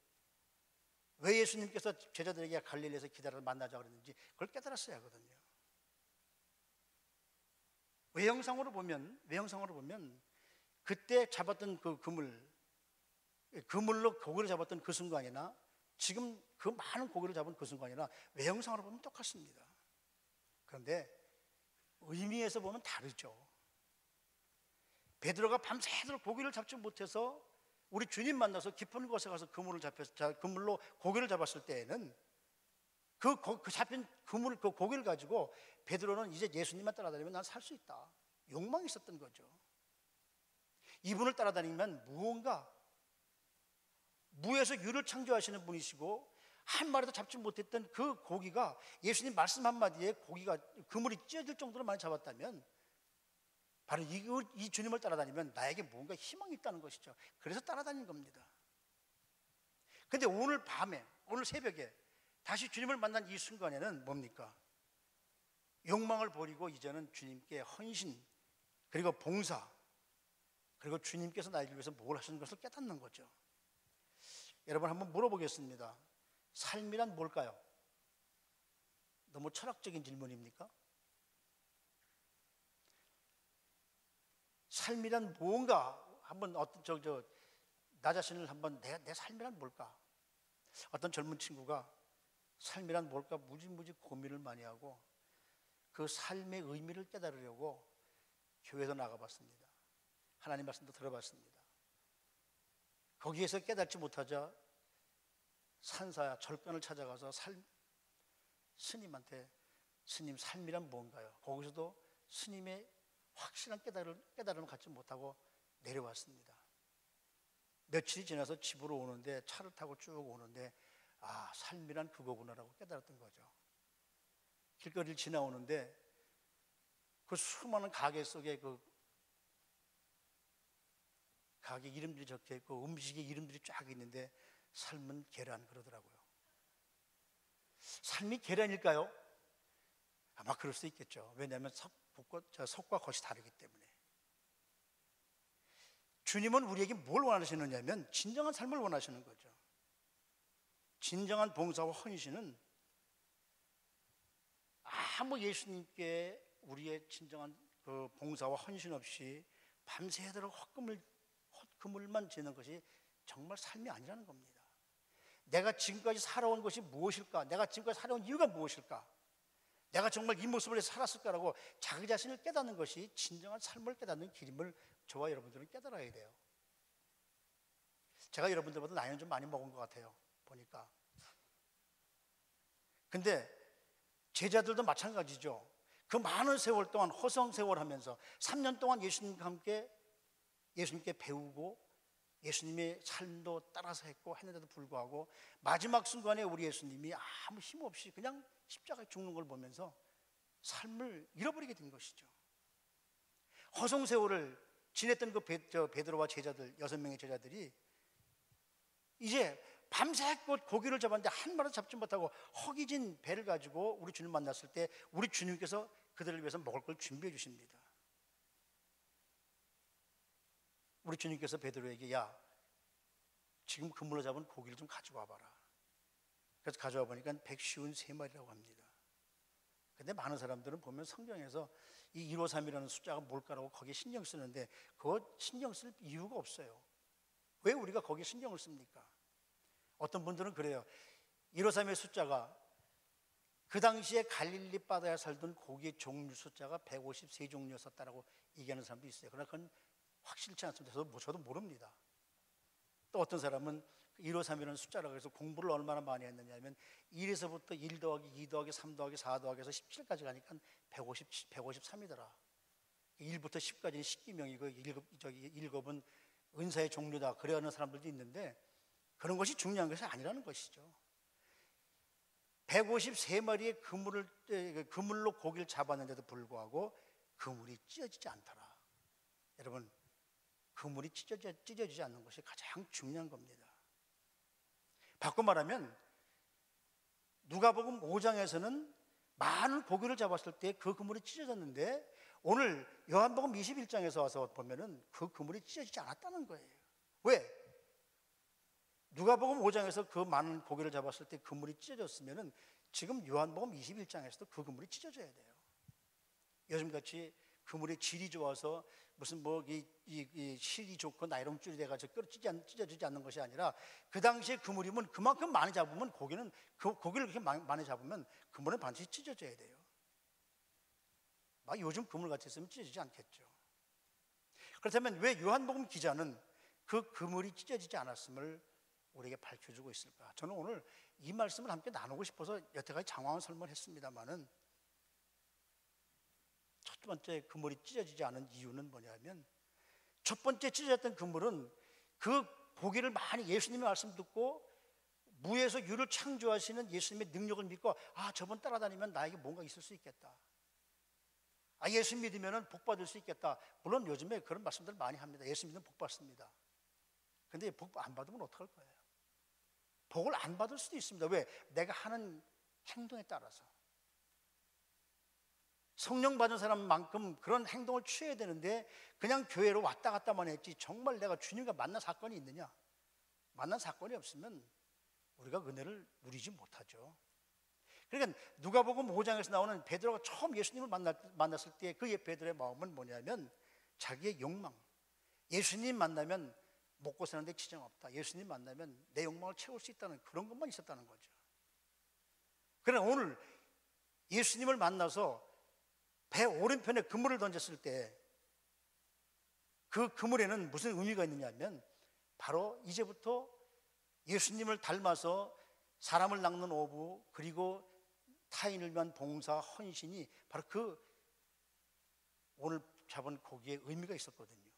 왜 예수님께서 제자들에게 갈릴리에서 기다려 만나자고 그랬는지 그걸 깨달았어야 하거든요. 외형상으로 보면 그때 잡았던 그 그물로 고기를 잡았던 그 순간이나 지금 그 많은 고기를 잡은 그 순간이나 외형상으로 보면 똑같습니다. 그런데 의미에서 보면 다르죠. 베드로가 밤새도록 고기를 잡지 못해서 우리 주님 만나서 깊은 곳에 가서 그물로 고기를 잡았을 때에는 그 잡힌 그 고기를 가지고 베드로는 이제 예수님만 따라다니면 난 살 수 있다, 욕망이 있었던 거죠. 이분을 따라다니면 무언가, 무에서 유를 창조하시는 분이시고 한 마리도 잡지 못했던 그 고기가 예수님 말씀 한마디에 고기가 그물이 찢어질 정도로 많이 잡았다면 바로 이 주님을 따라다니면 나에게 뭔가 희망이 있다는 것이죠. 그래서 따라다닌 겁니다. 근데 오늘 밤에, 오늘 새벽에 다시 주님을 만난 이 순간에는 뭡니까? 욕망을 버리고 이제는 주님께 헌신, 그리고 봉사, 그리고 주님께서 나에게 위해서 뭘 하시는 것을 깨닫는 거죠. 여러분, 한번 물어보겠습니다. 삶이란 뭘까요? 너무 철학적인 질문입니까? 삶이란 뭔가, 한번 나 자신을 한번 내 삶이란 뭘까? 어떤 젊은 친구가 삶이란 뭘까 무지무지 고민을 많이 하고 그 삶의 의미를 깨달으려고 교회에서 나가봤습니다. 하나님 말씀도 들어봤습니다. 거기에서 깨닫지 못하자 산사야 절간을 찾아가서 스님한테 스님, 삶이란 뭔가요? 거기서도 스님의 확실한 깨달음을 갖지 못하고 내려왔습니다. 며칠이 지나서 집으로 오는데, 차를 타고 쭉 오는데, 아, 삶이란 그거구나라고 깨달았던 거죠. 길거리를 지나오는데 그 수많은 가게 속에 그 가게 이름들이 적혀 있고 음식의 이름들이 쫙 있는데 삶은 계란 그러더라고요. 삶이 계란일까요? 아마 그럴 수 있겠죠. 왜냐하면 속과 겉이 다르기 때문에. 주님은 우리에게 뭘 원하시느냐면 진정한 삶을 원하시는 거죠. 진정한 봉사와 헌신은 아무 예수님께 우리의 진정한 그 봉사와 헌신 없이 밤새도록 헛그물만 지는 것이 정말 삶이 아니라는 겁니다. 내가 지금까지 살아온 것이 무엇일까? 내가 지금까지 살아온 이유가 무엇일까? 내가 정말 이 모습을 해서 살았을까라고 자기 자신을 깨닫는 것이 진정한 삶을 깨닫는 길임을 저와 여러분들은 깨달아야 돼요. 제가 여러분들보다 나이는 좀 많이 먹은 것 같아요, 보니까. 근데 제자들도 마찬가지죠. 그 많은 세월 동안 허송세월 하면서 3년 동안 예수님과 함께 예수님께 배우고 예수님의 삶도 따라서 했는데도 불구하고 마지막 순간에 우리 예수님이 아무 힘 없이 그냥 십자가에 죽는 걸 보면서 삶을 잃어버리게 된 것이죠. 허송세월을 지냈던 그 베드로와 제자들, 6명의 제자들이 이제 밤새껏 고기를 잡았는데 한 마리도 잡지 못하고 허기진 배를 가지고 우리 주님 만났을 때 우리 주님께서 그들을 위해서 먹을 걸 준비해 주십니다. 우리 주님께서 베드로에게 야, 지금 그물로 잡은 고기를 좀 가지고 와봐라. 그래서 가져와 보니까 153마리라고 합니다. 근데 많은 사람들은 보면 성경에서 이 153이라는 숫자가 뭘까라고 거기에 신경 쓰는데 그거 신경 쓸 이유가 없어요. 왜 우리가 거기에 신경을 씁니까? 어떤 분들은 그래요. 153의 숫자가 그 당시에 갈릴리 바다에 살던 고기의 종류 숫자가 153종류였었다라고 얘기하는 사람도 있어요. 그러나 그건 확실치 않습니다. 저도 모릅니다. 또 어떤 사람은 153이라는 숫자라고 해서 공부를 얼마나 많이 했느냐 하면 1에서부터 1 더하기 2 더하기 3 더하기 4 더하기 해서 17까지 가니까 153이더라. 1부터 10까지는 십기명이고 7은 은사의 종류다. 그래 하는 사람들도 있는데 그런 것이 중요한 것이 아니라는 것이죠. 153마리의 그물로 고기를 잡았는데도 불구하고 그물이 찢어지지 않더라. 여러분, 그물이 찢어지지 않는 것이 가장 중요한 겁니다. 바꿔 말하면 누가복음 5장에서는 많은 고기를 잡았을 때 그 그물이 찢어졌는데 오늘 요한복음 21장에서 와서 보면은 그 그물이 찢어지지 않았다는 거예요. 왜? 누가복음 5장에서 그 많은 고기를 잡았을 때 그물이 찢어졌으면은 지금 요한복음 21장에서도 그 그물이 찢어져야 돼요. 요즘같이 그물의 질이 좋아서 무슨 이 실이 좋고 나이롱줄이 돼가지고 찢어지지 않는 것이 아니라 그 당시에 그물이면 그만큼 많이 잡으면 고기를 그렇게 많이 잡으면 그물은 반드시 찢어져야 돼요. 막 요즘 그물 같이 있으면 찢어지지 않겠죠. 그렇다면 왜 요한복음 기자는 그 그물이 찢어지지 않았음을 우리에게 밝혀주고 있을까? 저는 오늘 이 말씀을 함께 나누고 싶어서 여태까지 장황한 설명을 했습니다만은 첫 번째 그물이 찢어지지 않은 이유는 뭐냐면 첫 번째 찢어졌던 그물은 그 고기를 많이 예수님의 말씀 듣고 무에서 유를 창조하시는 예수님의 능력을 믿고 저분 따라다니면 나에게 뭔가 있을 수 있겠다. 예수 믿으면 복 받을 수 있겠다. 물론 요즘에 그런 말씀들 많이 합니다. 예수 믿으면 복 받습니다. 근데 복 안 받으면 어떡할 거예요? 복을 안 받을 수도 있습니다. 왜? 내가 하는 행동에 따라서. 성령 받은 사람만큼 그런 행동을 취해야 되는데 그냥 교회로 왔다 갔다만 했지 정말 내가 주님과 만난 사건이 있느냐? 만난 사건이 없으면 우리가 은혜를 누리지 못하죠. 그러니까 누가복음 5장에서 나오는 베드로가 처음 예수님을 만났을 때 그 베드로의 마음은 뭐냐면 자기의 욕망. 예수님 만나면 먹고 사는데 지장 없다. 예수님 만나면 내 욕망을 채울 수 있다는 그런 것만 있었다는 거죠. 그러나 오늘 예수님을 만나서 배 오른편에 그물을 던졌을 때 그 그물에는 무슨 의미가 있느냐면 바로 이제부터 예수님을 닮아서 사람을 낚는 어부 그리고 타인을 위한 봉사, 헌신이 바로 그 오늘 잡은 고기에 의미가 있었거든요.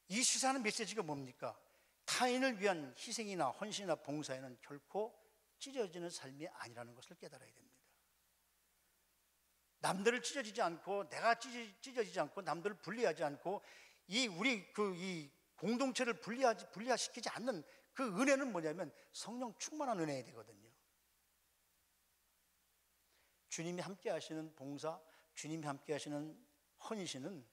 이 시사하는 메시지가 뭡니까? 타인을 위한 희생이나 헌신이나 봉사에는 결코 찢어지는 삶이 아니라는 것을 깨달아야 됩니다. 남들을 찢어지지 않고 내가 찢어지지 않고 남들을 분리하지 않고 이 공동체를 분리시키지 않는 그 은혜는 뭐냐면 성령 충만한 은혜야 되거든요. 주님이 함께 하시는 봉사, 주님이 함께 하시는 헌신은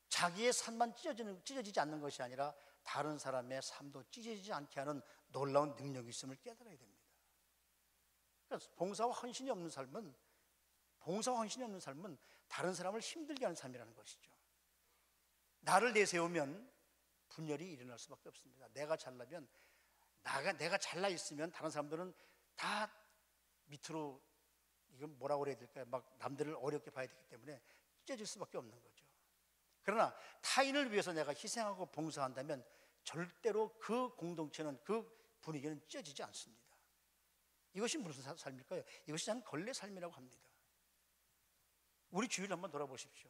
자기의 삶만 찢어지지 않는 것이 아니라 다른 사람의 삶도 찢어지지 않게 하는 놀라운 능력이 있음을 깨달아야 됩니다. 그래서 봉사와 헌신이 없는 삶은 다른 사람을 힘들게 하는 삶이라는 것이죠. 나를 내세우면 분열이 일어날 수밖에 없습니다. 내가 잘나면 내가 잘나 있으면 다른 사람들은 다 밑으로 이건 뭐라고 그래야 될까요? 막 남들을 어렵게 봐야 되기 때문에 찢어질 수밖에 없는 거죠. 그러나 타인을 위해서 내가 희생하고 봉사한다면 절대로 그 공동체는 그 분위기는 찢어지지 않습니다. 이것이 무슨 삶일까요? 이것이 저는 걸레 삶이라고 합니다. 우리 주위를 한번 돌아보십시오.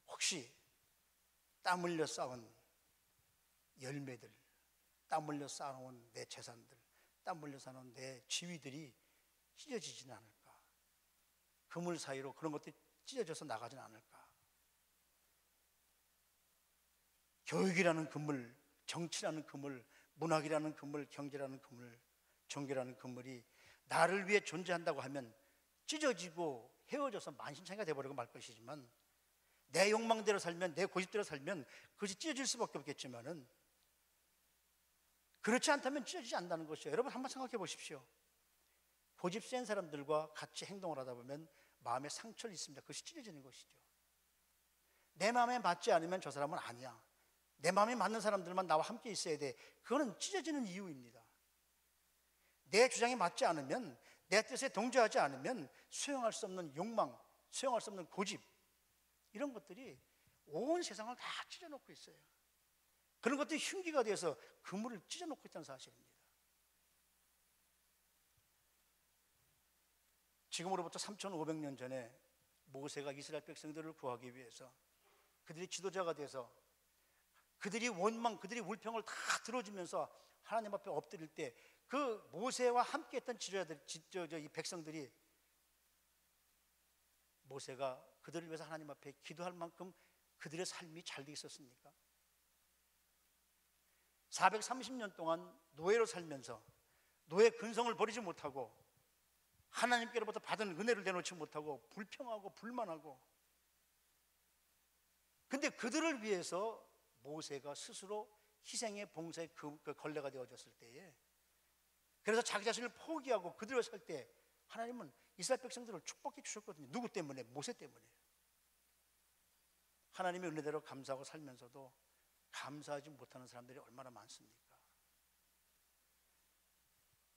혹시 땀 흘려 쌓은 열매들, 땀 흘려 쌓아놓은 내 재산들, 땀 흘려 쌓아놓은 내 지위들이 찢어지지는 않을까? 그물 사이로 그런 것들이 찢어져서 나가지는 않을까? 교육이라는 그물, 정치라는 그물, 문학이라는 그물, 경제라는 그물, 종교라는 그물이 나를 위해 존재한다고 하면 찢어지고 헤어져서 만신창이가 되어버리고 말 것이지만 내 욕망대로 살면 내 고집대로 살면 그것이 찢어질 수밖에 없겠지만은 그렇지 않다면 찢어지지 않는다는 것이죠. 여러분 한번 생각해 보십시오. 고집 센 사람들과 같이 행동을 하다 보면 마음에 상처를 입습니다. 그것이 찢어지는 것이죠. 내 마음에 맞지 않으면 저 사람은 아니야. 내 마음에 맞는 사람들만 나와 함께 있어야 돼. 그거는 찢어지는 이유입니다. 내 주장에 맞지 않으면, 내 뜻에 동조하지 않으면 수용할 수 없는 욕망, 수용할 수 없는 고집, 이런 것들이 온 세상을 다 찢어놓고 있어요. 그런 것들이 흉기가 되어서 그물을 찢어놓고 있다는 사실입니다. 지금으로부터 3,500년 전에 모세가 이스라엘 백성들을 구하기 위해서 그들이 지도자가 돼서 그들이 원망, 그들이 울평을 다 들어주면서 하나님 앞에 엎드릴 때 그 모세와 함께했던 지도자들, 이 백성들이 모세가 그들을 위해서 하나님 앞에 기도할 만큼 그들의 삶이 잘 돼 있었습니까? 430년 동안 노예로 살면서 노예 근성을 버리지 못하고 하나님께로부터 받은 은혜를 내놓지 못하고 불평하고 불만하고, 근데 그들을 위해서 모세가 스스로 희생의 봉사의 그 걸레가 되어졌을 때에, 그래서 자기 자신을 포기하고 그들을 살 때 하나님은 이스라엘 백성들을 축복해 주셨거든요. 누구 때문에? 모세 때문에. 하나님의 은혜대로 감사하고 살면서도 감사하지 못하는 사람들이 얼마나 많습니까?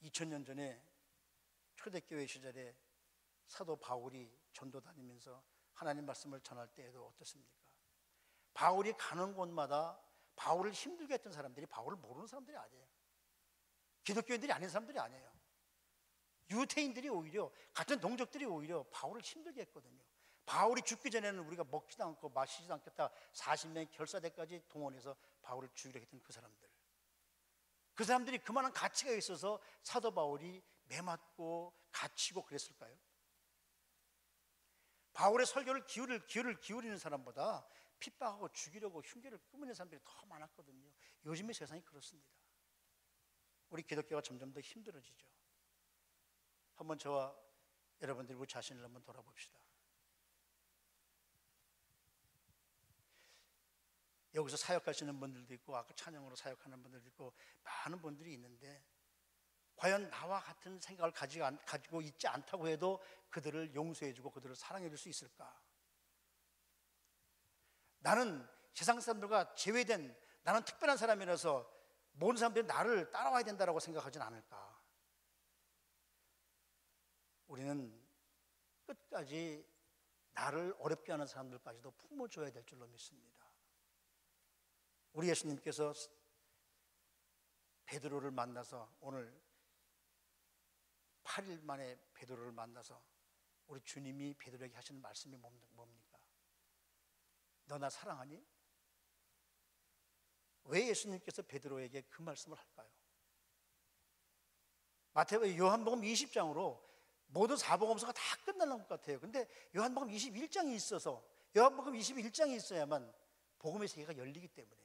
2000년 전에 초대교회 시절에 사도 바울이 전도 다니면서 하나님 말씀을 전할 때에도 어떻습니까? 바울이 가는 곳마다 바울을 힘들게 했던 사람들이 바울을 모르는 사람들이 아니에요. 기독교인들이 아닌 사람들이 아니에요. 유태인들이 오히려, 같은 동족들이 오히려 바울을 힘들게 했거든요. 바울이 죽기 전에는 우리가 먹지도 않고 마시지도 않겠다 40명의 결사대까지 동원해서 바울을 죽이려 했던 그 사람들, 그 사람들이 그만한 가치가 있어서 사도 바울이 매맞고 갇히고 그랬을까요? 바울의 설교를 기울이는 사람보다 핍박하고 죽이려고 흉계를 꾸미는 사람들이 더 많았거든요. 요즘의 세상이 그렇습니다. 우리 기독교가 점점 더 힘들어지죠. 한번 저와 여러분들이 우리 자신을 한번 돌아봅시다. 여기서 사역하시는 분들도 있고 아까 찬양으로 사역하는 분들도 있고 많은 분들이 있는데, 과연 나와 같은 생각을 가지고 있지 않다고 해도 그들을 용서해주고 그들을 사랑해줄 수 있을까? 나는 세상 사람들과 제외된, 나는 특별한 사람이라서 모든 사람들이 나를 따라와야 된다고 생각하진 않을까? 우리는 끝까지 나를 어렵게 하는 사람들까지도 품어줘야 될 줄로 믿습니다. 우리 예수님께서 베드로를 만나서, 오늘 8일 만에 베드로를 만나서 우리 주님이 베드로에게 하시는 말씀이 뭡니까? 너 나 사랑하니? 왜 예수님께서 베드로에게 그 말씀을 할까요? 요한복음 20장으로 모든 사복음서가 다 끝나는 것 같아요. 근데 요한복음 21장이 있어서, 요한복음 21장이 있어야만 복음의 세계가 열리기 때문에,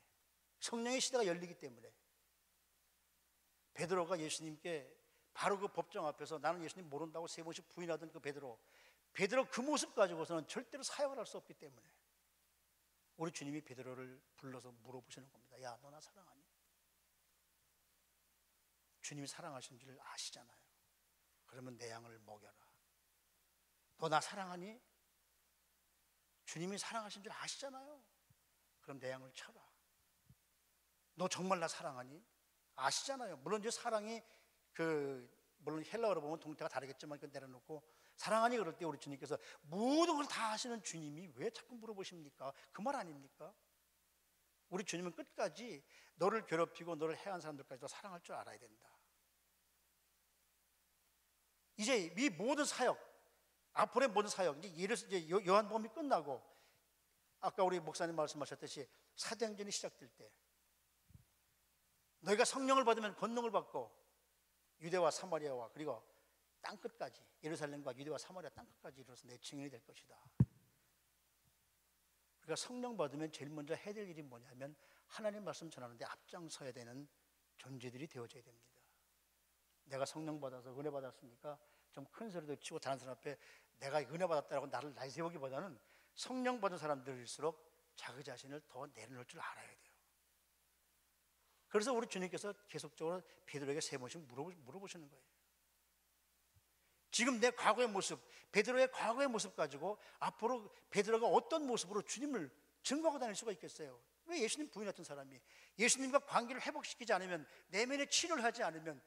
성령의 시대가 열리기 때문에, 베드로가 예수님께 바로 그 법정 앞에서 나는 예수님 모른다고 3번씩 부인하던 그 베드로 그 모습 가지고서는 절대로 사역을 할 수 없기 때문에 우리 주님이 베드로를 불러서 물어보시는 겁니다. 야, 너 나 사랑하니? 주님이 사랑하시는 줄 아시잖아요. 그러면 내 양을 먹여라. 너 나 사랑하니? 주님이 사랑하시는 줄 아시잖아요. 그럼 내 양을 쳐라. 너 정말 나 사랑하니? 아시잖아요. 물론 이제 사랑이 물론 헬라어로 보면 동태가 다르겠지만 그 내려놓고 사랑하니 그럴 때 우리 주님께서 모든 걸 다 하시는 주님이 왜 자꾸 물어보십니까? 그 말 아닙니까? 우리 주님은 끝까지 너를 괴롭히고 너를 해한 사람들까지도 사랑할 줄 알아야 된다. 이제 이 모든 사역, 앞으로의 모든 사역, 이제 요한복음이 끝나고 아까 우리 목사님 말씀하셨듯이 사도행전이 시작될 때 너희가 성령을 받으면 권능을 받고 유대와 사마리아와 그리고 땅끝까지, 예루살렘과 유대와 사마리아 땅끝까지 이르러서 내 증인이 될 것이다. 우리가 성령 받으면 제일 먼저 해야 될 일이 뭐냐면 하나님 말씀 전하는데 앞장서야 되는 존재들이 되어져야 됩니다. 내가 성령 받아서 은혜 받았으니까 좀 큰 소리도 치고 다른 사람 앞에 내가 은혜 받았다라고 나를 내세우기보다는 성령 받은 사람들일수록 자기 자신을 더 내려놓을 줄 알아야 돼요. 그래서 우리 주님께서 계속적으로 베드로에게 3번씩 물어보시는 거예요. 지금 내 과거의 모습, 베드로의 과거의 모습 가지고 앞으로 베드로가 어떤 모습으로 주님을 증거하고 다닐 수가 있겠어요? 왜 예수님 부인했던 사람이 예수님과 관계를 회복시키지 않으면, 내면의 치료를 하지 않으면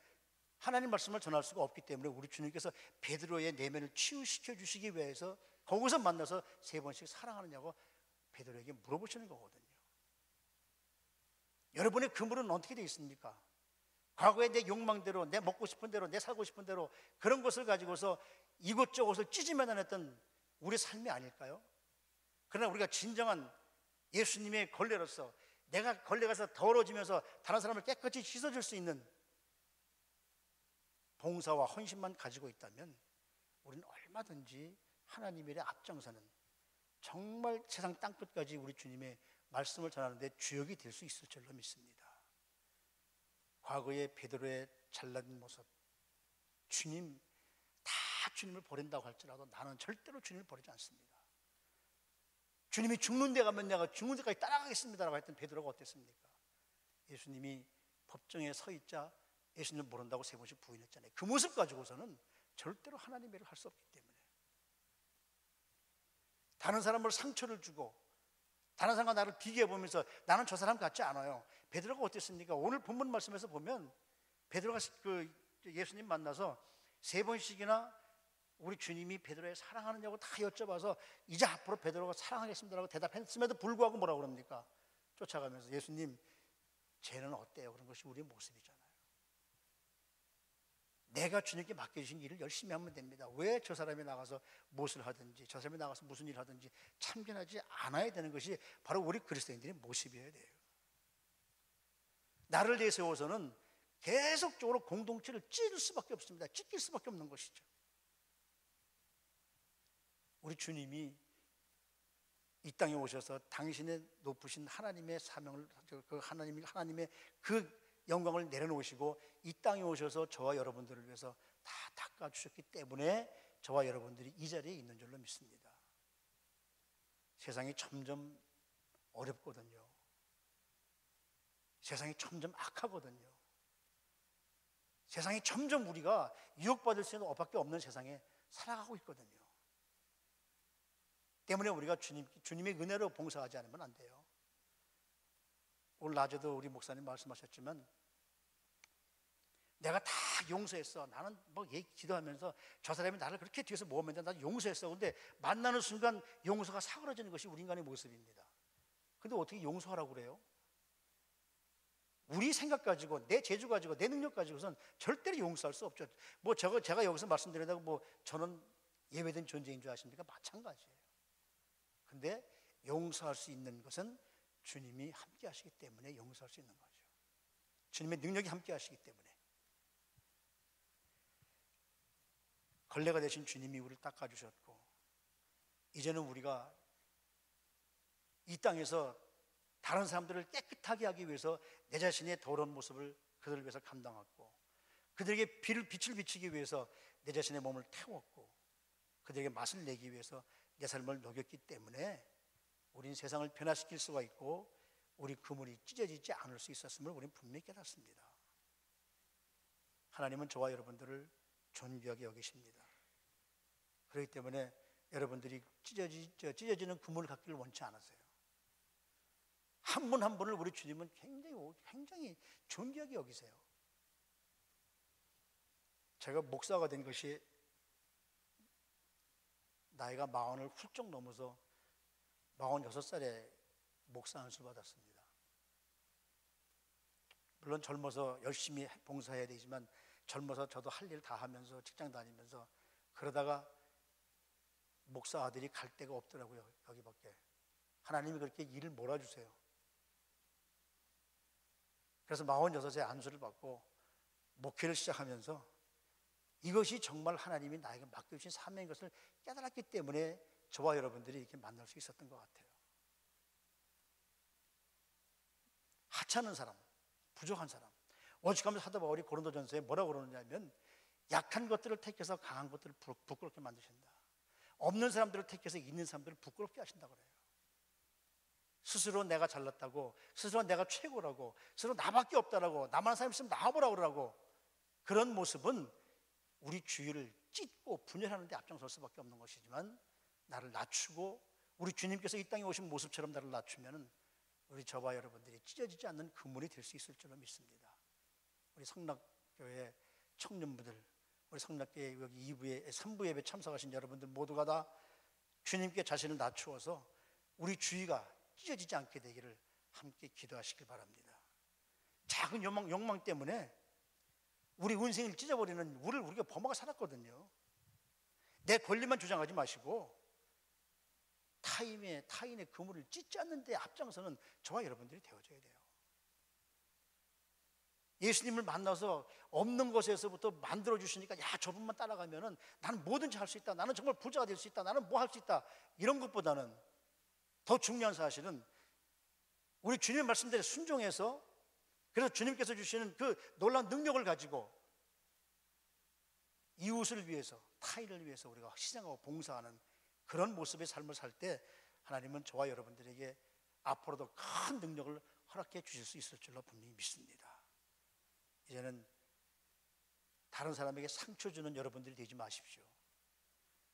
하나님 말씀을 전할 수가 없기 때문에 우리 주님께서 베드로의 내면을 치유시켜 주시기 위해서 거기서 만나서 3번씩 사랑하느냐고 베드로에게 물어보시는 거거든요. 여러분의 그물은 어떻게 되어 있습니까? 과거의 내 욕망대로, 내 먹고 싶은 대로, 내 살고 싶은 대로 그런 것을 가지고서 이곳저곳을 찢으며 다녔던 우리 삶이 아닐까요? 그러나 우리가 진정한 예수님의 걸레로서 내가 걸레가서 더러워지면서 다른 사람을 깨끗이 씻어줄 수 있는 봉사와 헌신만 가지고 있다면 우리는 얼마든지 하나님 일에 앞장서는, 정말 세상 땅끝까지 우리 주님의 말씀을 전하는데 주역이 될 수 있을 줄로 믿습니다. 과거의 베드로의 잘난 모습, 주님 다 주님을 버린다고 할지라도 나는 절대로 주님을 버리지 않습니다. 주님이 죽는 데 가면 내가 죽는 데까지 따라가겠습니다라고 했던 베드로가 어땠습니까? 예수님이 법정에 서 있자 예수님을 모른다고 3번씩 부인했잖아요. 그 모습 가지고서는 절대로 하나님의 일을 할 수 없기 때문에, 다른 사람을 상처를 주고 다른 사람과 나를 비교해 보면서 나는 저 사람 같지 않아요. 베드로가 어땠습니까? 오늘 본문 말씀에서 보면 베드로가 그 예수님 만나서 3번씩이나 우리 주님이 베드로를 사랑하느냐고 다 여쭤봐서 이제 앞으로 베드로가 사랑하겠습니다라고 대답했음에도 불구하고 뭐라고 그럽니까? 쫓아가면서 예수님 쟤는 어때요? 그런 것이 우리의 모습이잖아요. 내가 주님께 맡겨주신 일을 열심히 하면 됩니다. 왜 저 사람이 나가서 무엇을 하든지 저 사람이 나가서 무슨 일을 하든지 참견하지 않아야 되는 것이 바로 우리 그리스도인들의 모습이어야 돼요. 나를 내세워서는 계속적으로 공동체를 찢을 수밖에 없습니다. 찢길 수밖에 없는 것이죠. 우리 주님이 이 땅에 오셔서 당신의 높으신 하나님의 사명을, 그 하나님의 그 영광을 내려놓으시고 이 땅에 오셔서 저와 여러분들을 위해서 다 닦아주셨기 때문에 저와 여러분들이 이 자리에 있는 줄로 믿습니다. 세상이 점점 어렵거든요. 세상이 점점 악하거든요. 세상이 점점 우리가 유혹받을 수밖에 없는 세상에 살아가고 있거든요. 때문에 우리가 주님의 은혜로 봉사하지 않으면 안 돼요. 오늘 낮에도 우리 목사님 말씀하셨지만 내가 다 용서했어. 나는 뭐 기도하면서 저 사람이 나를 그렇게 뒤에서 모으면 나는 용서했어. 근데 만나는 순간 용서가 사그러지는 것이 우리 인간의 모습입니다. 근데 어떻게 용서하라고 그래요? 우리 생각 가지고, 내 재주 가지고, 내 능력 가지고선 절대로 용서할 수 없죠. 뭐 제가 여기서 말씀드린다고 뭐 저는 예외된 존재인 줄 아십니까? 마찬가지예요. 근데 용서할 수 있는 것은 주님이 함께 하시기 때문에 용서할 수 있는 거죠. 주님의 능력이 함께 하시기 때문에. 걸레가 되신 주님이 우리를 닦아주셨고, 이제는 우리가 이 땅에서 다른 사람들을 깨끗하게 하기 위해서 내 자신의 더러운 모습을 그들을 위해서 감당했고, 그들에게 빛을 비치기 위해서 내 자신의 몸을 태웠고, 그들에게 맛을 내기 위해서 내 삶을 녹였기 때문에 우리는 세상을 변화시킬 수가 있고 우리 그물이 찢어지지 않을 수 있었음을 우리는 분명히 깨닫습니다. 하나님은 저와 여러분들을 존귀하게 여기십니다. 그렇기 때문에 여러분들이 찢어지는 그물을 갖기를 원치 않으세요. 한 분 한 분을 우리 주님은 굉장히 존귀하게 여기세요. 제가 목사가 된 것이 나이가 40을 훌쩍 넘어서 46살에 목사 안수를 받았습니다. 물론 젊어서 열심히 봉사해야 되지만 젊어서 저도 할 일 다 하면서 직장 다니면서 그러다가 목사 아들이 갈 데가 없더라고요. 여기밖에. 하나님이 그렇게 일을 몰아주세요. 그래서 46세 안수를 받고 목회를 시작하면서 이것이 정말 하나님이 나에게 맡겨주신 사명인 것을 깨달았기 때문에 저와 여러분들이 이렇게 만날 수 있었던 것 같아요. 하찮은 사람, 부족한 사람, 오죽하면 사도 바울이 고린도전서에 뭐라고 그러느냐면 약한 것들을 택해서 강한 것들을 부끄럽게 만드신다. 없는 사람들을 택해서 있는 사람들을 부끄럽게 하신다 그래요. 스스로 내가 잘났다고, 스스로 내가 최고라고, 스스로 나밖에 없다라고, 나만 사람 있으면 나와보라고 그러고, 그런 모습은 우리 주위를 찢고 분열하는 데 앞장설 수밖에 없는 것이지만 나를 낮추고 우리 주님께서 이 땅에 오신 모습처럼 나를 낮추면 우리 저와 여러분들이 찢어지지 않는 그물이 될 수 있을 줄로 믿습니다. 우리 성락교회 청년부들, 우리 성락교회 여기 2부에 3부 예배 참석하신 여러분들 모두가 다 주님께 자신을 낮추어서 우리 주위가 찢어지지 않게 되기를 함께 기도하시길 바랍니다. 작은 욕망 때문에 우리 인생을 찢어버리는 우리가 범하가 살았거든요. 내 권리만 주장하지 마시고 타인의 그물을 찢지 않는 데 앞장서는 저와 여러분들이 되어줘야 돼요. 예수님을 만나서 없는 것에서부터 만들어주시니까 야 저분만 따라가면은 나는 뭐든지 할 수 있다, 나는 정말 부자가 될 수 있다, 나는 뭐 할 수 있다, 이런 것보다는 더 중요한 사실은 우리 주님의 말씀대로 순종해서 그래서 주님께서 주시는 그 놀라운 능력을 가지고 이웃을 위해서, 타인을 위해서 우리가 희생하고 봉사하는 그런 모습의 삶을 살 때 하나님은 저와 여러분들에게 앞으로도 큰 능력을 허락해 주실 수 있을 줄로 분명히 믿습니다. 이제는 다른 사람에게 상처 주는 여러분들이 되지 마십시오.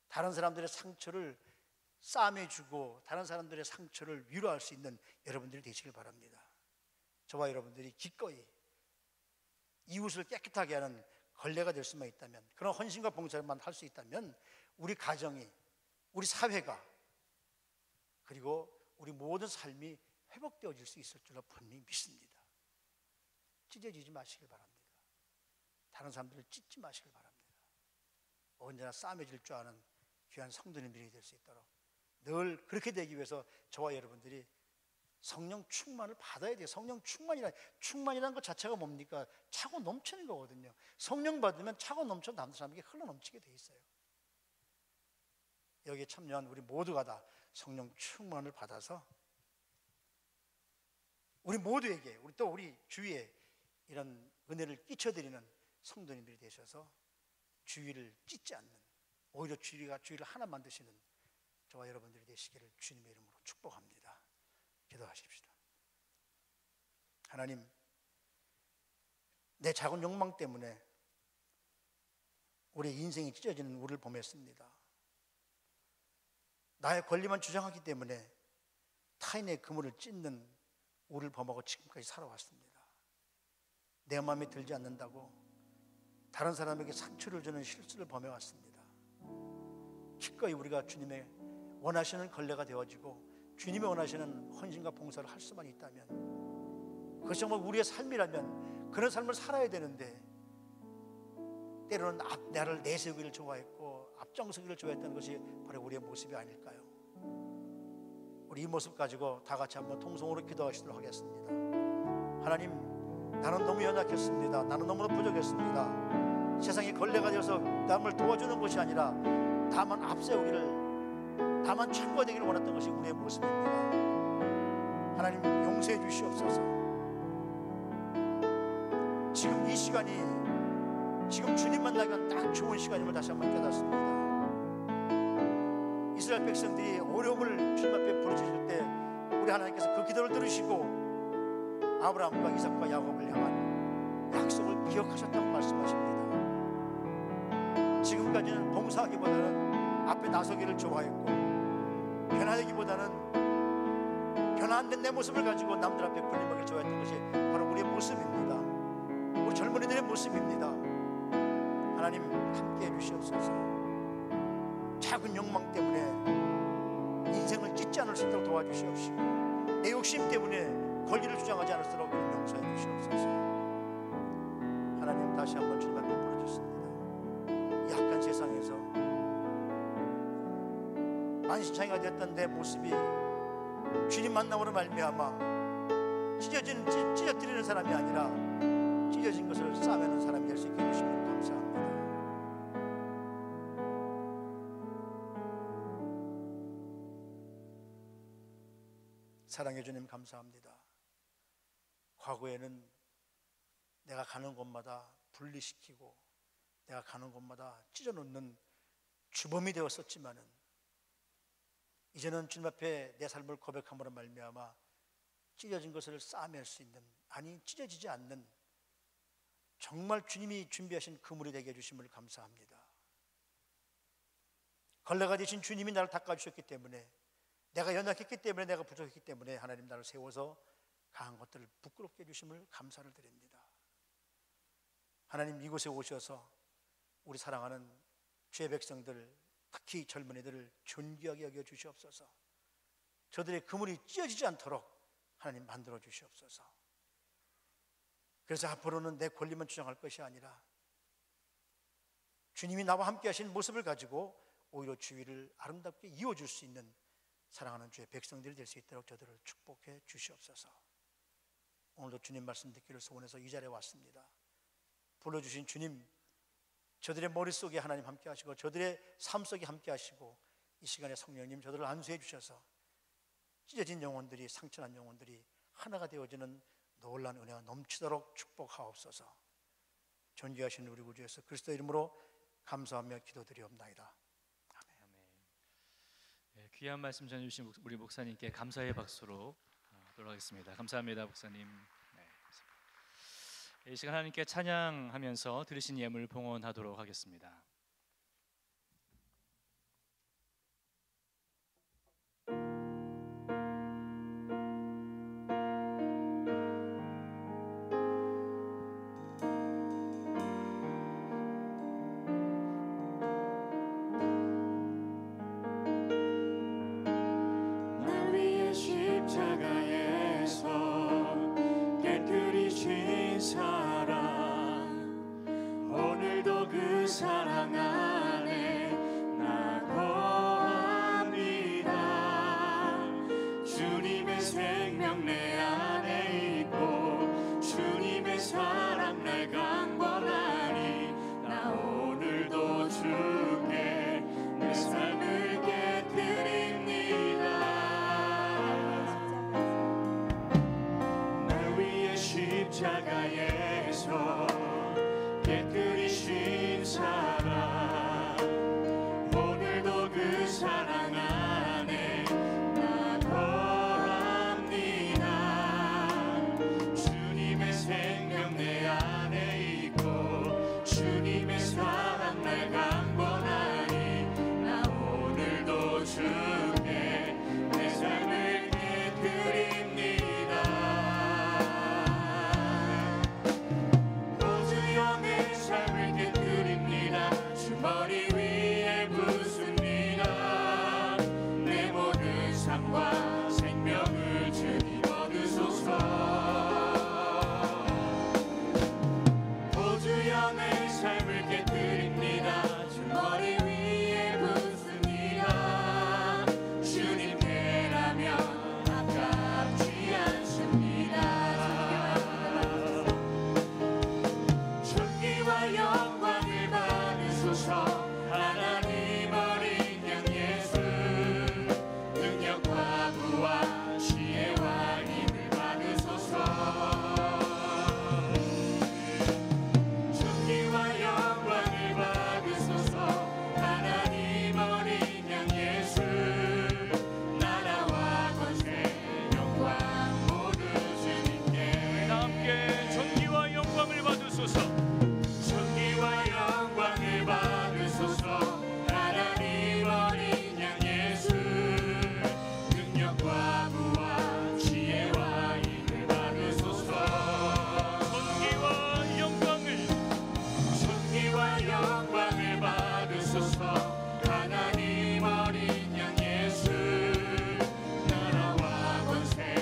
다른 사람들의 상처를 싸매주고 다른 사람들의 상처를 위로할 수 있는 여러분들이 되시길 바랍니다. 저와 여러분들이 기꺼이 이웃을 깨끗하게 하는 걸레가 될 수만 있다면, 그런 헌신과 봉사만 할 수 있다면 우리 가정이, 우리 사회가, 그리고 우리 모든 삶이 회복되어질 수 있을 줄로 분명히 믿습니다. 찢어지지 마시길 바랍니다. 다른 사람들을 찢지 마시길 바랍니다. 언제나 싸매질 줄 아는 귀한 성도님들이 될 수 있도록 늘 그렇게 되기 위해서 저와 여러분들이 성령 충만을 받아야 돼요. 성령 충만이라는 것 자체가 뭡니까? 차고 넘치는 거거든요. 성령 받으면 차고 넘쳐 다른 사람에게 흘러 넘치게 돼 있어요. 여기에 참여한 우리 모두가 다 성령 충만을 받아서 우리 모두에게, 우리 주위에 이런 은혜를 끼쳐드리는 성도님들이 되셔서 주위를 찢지 않는, 오히려 주위를 하나 만드시는 저와 여러분들이 되시기를 주님의 이름으로 축복합니다. 기도하십시다. 하나님, 내 작은 욕망 때문에 우리의 인생이 찢어지는 우리를 보냈습니다. 나의 권리만 주장하기 때문에 타인의 그물을 찢는 우리를 범하고 지금까지 살아왔습니다. 내 마음에 들지 않는다고 다른 사람에게 상처를 주는 실수를 범해왔습니다. 기꺼이 우리가 주님의 원하시는 걸레가 되어지고 주님이 원하시는 헌신과 봉사를 할 수만 있다면, 그것이 정말 우리의 삶이라면 그런 삶을 살아야 되는데, 때로는 나를 내세우기를 좋아했고 앞장서기를 좋아했다는 것이 바로 우리의 모습이 아닐까요? 우리 이 모습 가지고 다 같이 한번 통성으로 기도하시도록 하겠습니다. 하나님, 나는 너무 연약했습니다. 나는 너무나 부족했습니다. 세상에 걸레가 되어서 남을 도와주는 것이 아니라 다만 앞세우기를, 다만 최고가 되기를 원했던 것이 우리의 모습입니다. 하나님, 용서해 주시옵소서. 지금 이 시간이, 지금 주님 만나기가 딱 좋은 시간임을 다시 한번 깨닫습니다. 이스라엘 백성들이 어려움을 주님 앞에 부르짖을 때 우리 하나님께서 그 기도를 들으시고 아브라함과 이삭과 야곱을 향한 약속을 기억하셨다고 말씀하십니다. 지금까지는 봉사하기보다는 앞에 나서기를 좋아했고, 변화되기보다는 변화 안 된 내 모습을 가지고 남들 앞에 군림하기를 좋아했던 것이 바로 우리의 모습입니다. 우리 젊은이들의 모습입니다. 하나님, 함께 해주시옵소서. 작은 욕망 때문에 인생을 찢지 않을 수 있도록 도와주시옵시고, 내 욕심 때문에 권리를 주장하지 않을수록 용서해 주시옵소서. 하나님, 다시 한번 주님 앞에 부르짖습니다. 이 약한 세상에서 만신창이가 됐던 내 모습이 주님 만남으로 말미암아 찢어뜨리는 사람이 아니라 찢어진 것을 싸매는 사람이 될 수 있게 해주시면 감사합니다. 사랑해 주님, 감사합니다. 과거에는 내가 가는 곳마다 분리시키고 내가 가는 곳마다 찢어놓는 주범이 되었었지만은, 이제는 주님 앞에 내 삶을 고백함으로 말미암아 찢어진 것을 싸맬 수 있는, 아니 찢어지지 않는, 정말 주님이 준비하신 그물이 되게 해주심을 감사합니다. 걸레가 되신 주님이 나를 닦아주셨기 때문에, 내가 연약했기 때문에, 내가 부족했기 때문에 하나님 나를 세워서 강한 것들을 부끄럽게 해주심을 감사를 드립니다. 하나님, 이곳에 오셔서 우리 사랑하는 주의 백성들, 특히 젊은이들을 존귀하게 여겨 주시옵소서. 저들의 그물이 찢어지지 않도록 하나님 만들어 주시옵소서. 그래서 앞으로는 내 권리만 주장할 것이 아니라 주님이 나와 함께 하신 모습을 가지고 오히려 주위를 아름답게 이어줄 수 있는 사랑하는 주의 백성들이 될 수 있도록 저들을 축복해 주시옵소서. 오늘도 주님 말씀 듣기를 소원해서 이 자리에 왔습니다. 불러주신 주님, 저들의 머릿속에 하나님 함께 하시고 저들의 삶 속에 함께 하시고, 이 시간에 성령님 저들을 안수해 주셔서 찢어진 영혼들이, 상처난 영혼들이 하나가 되어지는 놀란 은혜가 넘치도록 축복하옵소서. 존귀하신 우리 구주 예수 그리스도 이름으로 감사하며 기도드리옵나이다. 네, 귀한 말씀 전해주신 우리 목사님께 감사의 박수로 돌아가겠습니다. 감사합니다, 목사님. 네, 감사합니다. 이 시간 하나님께 찬양하면서 들으신 예물 봉헌하도록 하겠습니다. 사랑 안에 나 거합니다. 주님의 생명 내 안에 있고 주님의 사랑 날 강권하니 나 오늘도 주께 내 삶을 깨뜨립니다. 날 위해 십자가에서 깨뜨리신 사랑 오늘도 그 사랑 안에 나 거합니다. 주님의 생명 내 안에 있고 주님의 사랑 날 강권하니 나 오늘도 주께 내 삶을 깨뜨립니다. 오주영의 삶을 깨뜨립니다. 주 머리 위에 붓습니다. 내 모든 삶과 생명을 주님 얻으소서. 오주영의 삶을 깨뜨립니다. 주 머리 위에 붓습니다. 주님께라면 아깝지 않습니다. 존귀와 영광을 받으소서. 하나님 어린 양 예수 능력과 부와 지혜와 힘을 받으소서. 존귀와 영광을 받으소서. 하나님 어린 양 예수 나라와 권세 영광 모두 주님께. 다 함께 존귀와 영광을 받으소서. 존귀와 영광을 받으소서. 하나님 어린 양 예수 능력과 부와 지혜와 힘을 받으소서. 존귀와 영광을 존귀와 영광을 받으소서. 하나님 어린 양 예수 나라와 권세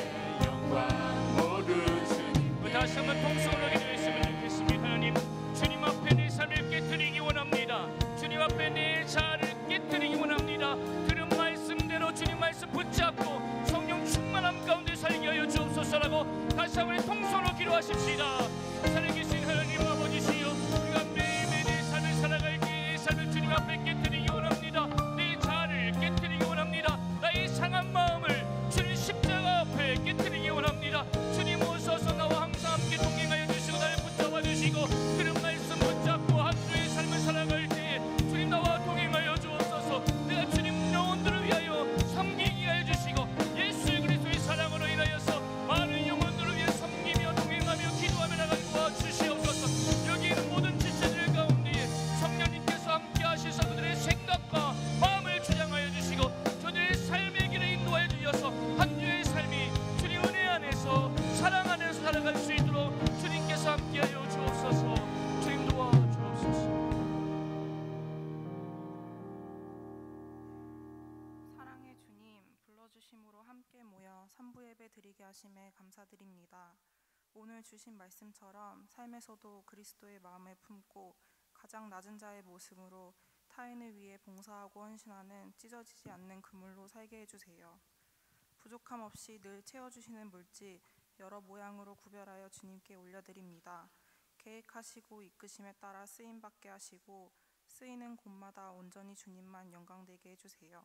영광 모두 주님께. 다시 한번 통성으로 기도했으면 좋겠습니다. 하나님, 주님 앞에 내 삶을 깨뜨리기 원합니다. 주님 앞에 내 자아를 깨뜨리기 원합니다. 들은 말씀대로 주님 말씀 붙잡고 성령 충만함 가운데 살게 하여 주옵소서라고 다시 한번 통성으로 기도하십시다. 살아계신 하나님 아버지시여, 우리가 매일매일 내 삶을 살아갈 때 내 삶을 주님 앞에 깨뜨리기 원합니다. 내 자아를 깨뜨리기 원합니다. 나의 상한 마음을 주님 십자가 앞에 깨뜨리기 원합니다. 주님 오셔서 나와 항상 함께 동행하여 주시고 나를 붙잡아 주시고 들은 말씀 붙잡고 한 주의 삶을 살아갈 때에 주님 나와 동행하여 주옵소서. 내가 주님 영혼들을 위하여 섬기게 하여 주시고 예수 그리스도의 사랑으로 인하여서 많은 영혼들을 위해 섬기며 동행하며 기도하며 나가게 도와주시옵소서. 여기 있는 모든 지체들 가운데에 성령님께서 함께 하시사 그들의 생각과 마음을 주장하여 주시고 저들의 삶의 길을 인도하여 주셔서 한 주의 삶이 주님 은혜 안에서 사랑 안에서 살아갈 수 있도록 주님께서 함께하여 주옵소서. 주님 도와주옵소서. 사랑의 주님, 불러주심으로 함께 모여 삼부 예배 드리게 하심에 감사드립니다. 오늘 주신 말씀처럼 삶에서도 그리스도의 마음을 품고 가장 낮은 자의 모습으로 타인을 위해 봉사하고 헌신하는 찢어지지 않는 그물로 살게 해주세요. 부족함 없이 늘 채워주시는 물질 여러 모양으로 구별하여 주님께 올려드립니다. 계획하시고 이끄심에 따라 쓰임받게 하시고 쓰이는 곳마다 온전히 주님만 영광되게 해주세요.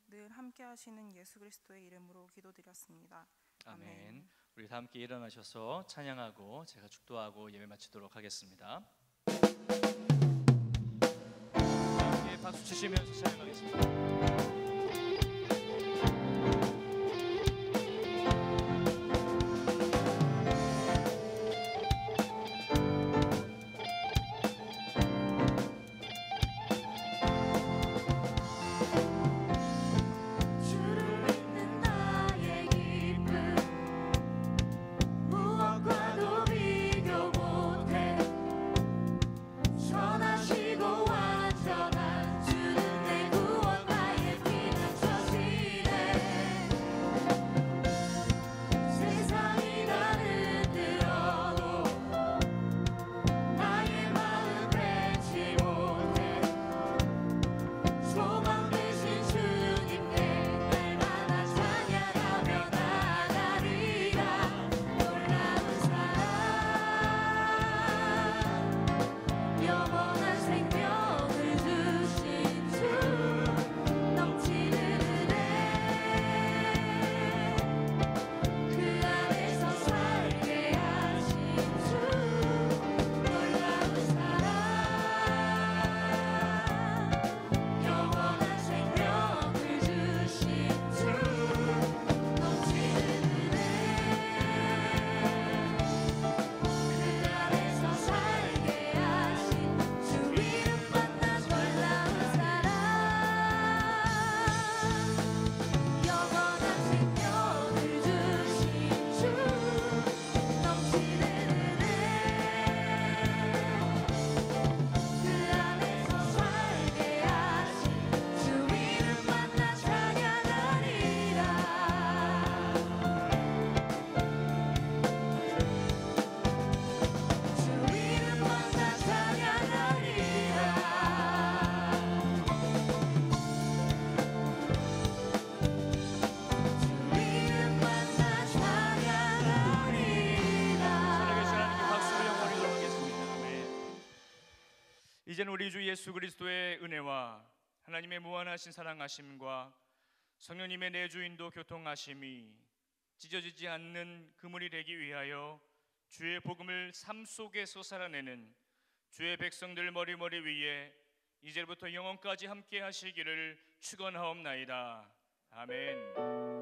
늘 함께 하시는 예수 그리스도의 이름으로 기도드렸습니다. 아멘. 우리 다 함께 일어나셔서 찬양하고 제가 축도하고 예배 마치도록 하겠습니다. 함께 박수 치시면서 찬양하겠습니다. 이제는 우리 주 예수 그리스도의 은혜와 하나님의 무한하신 사랑하심과 성령님의 내주인도 교통하심이 찢어지지 않는 그물이 되기 위하여 주의 복음을 삶 속에서 살아내는 주의 백성들 머리머리 위에 이제부터 영원까지 함께 하시기를 축원하옵나이다. 아멘.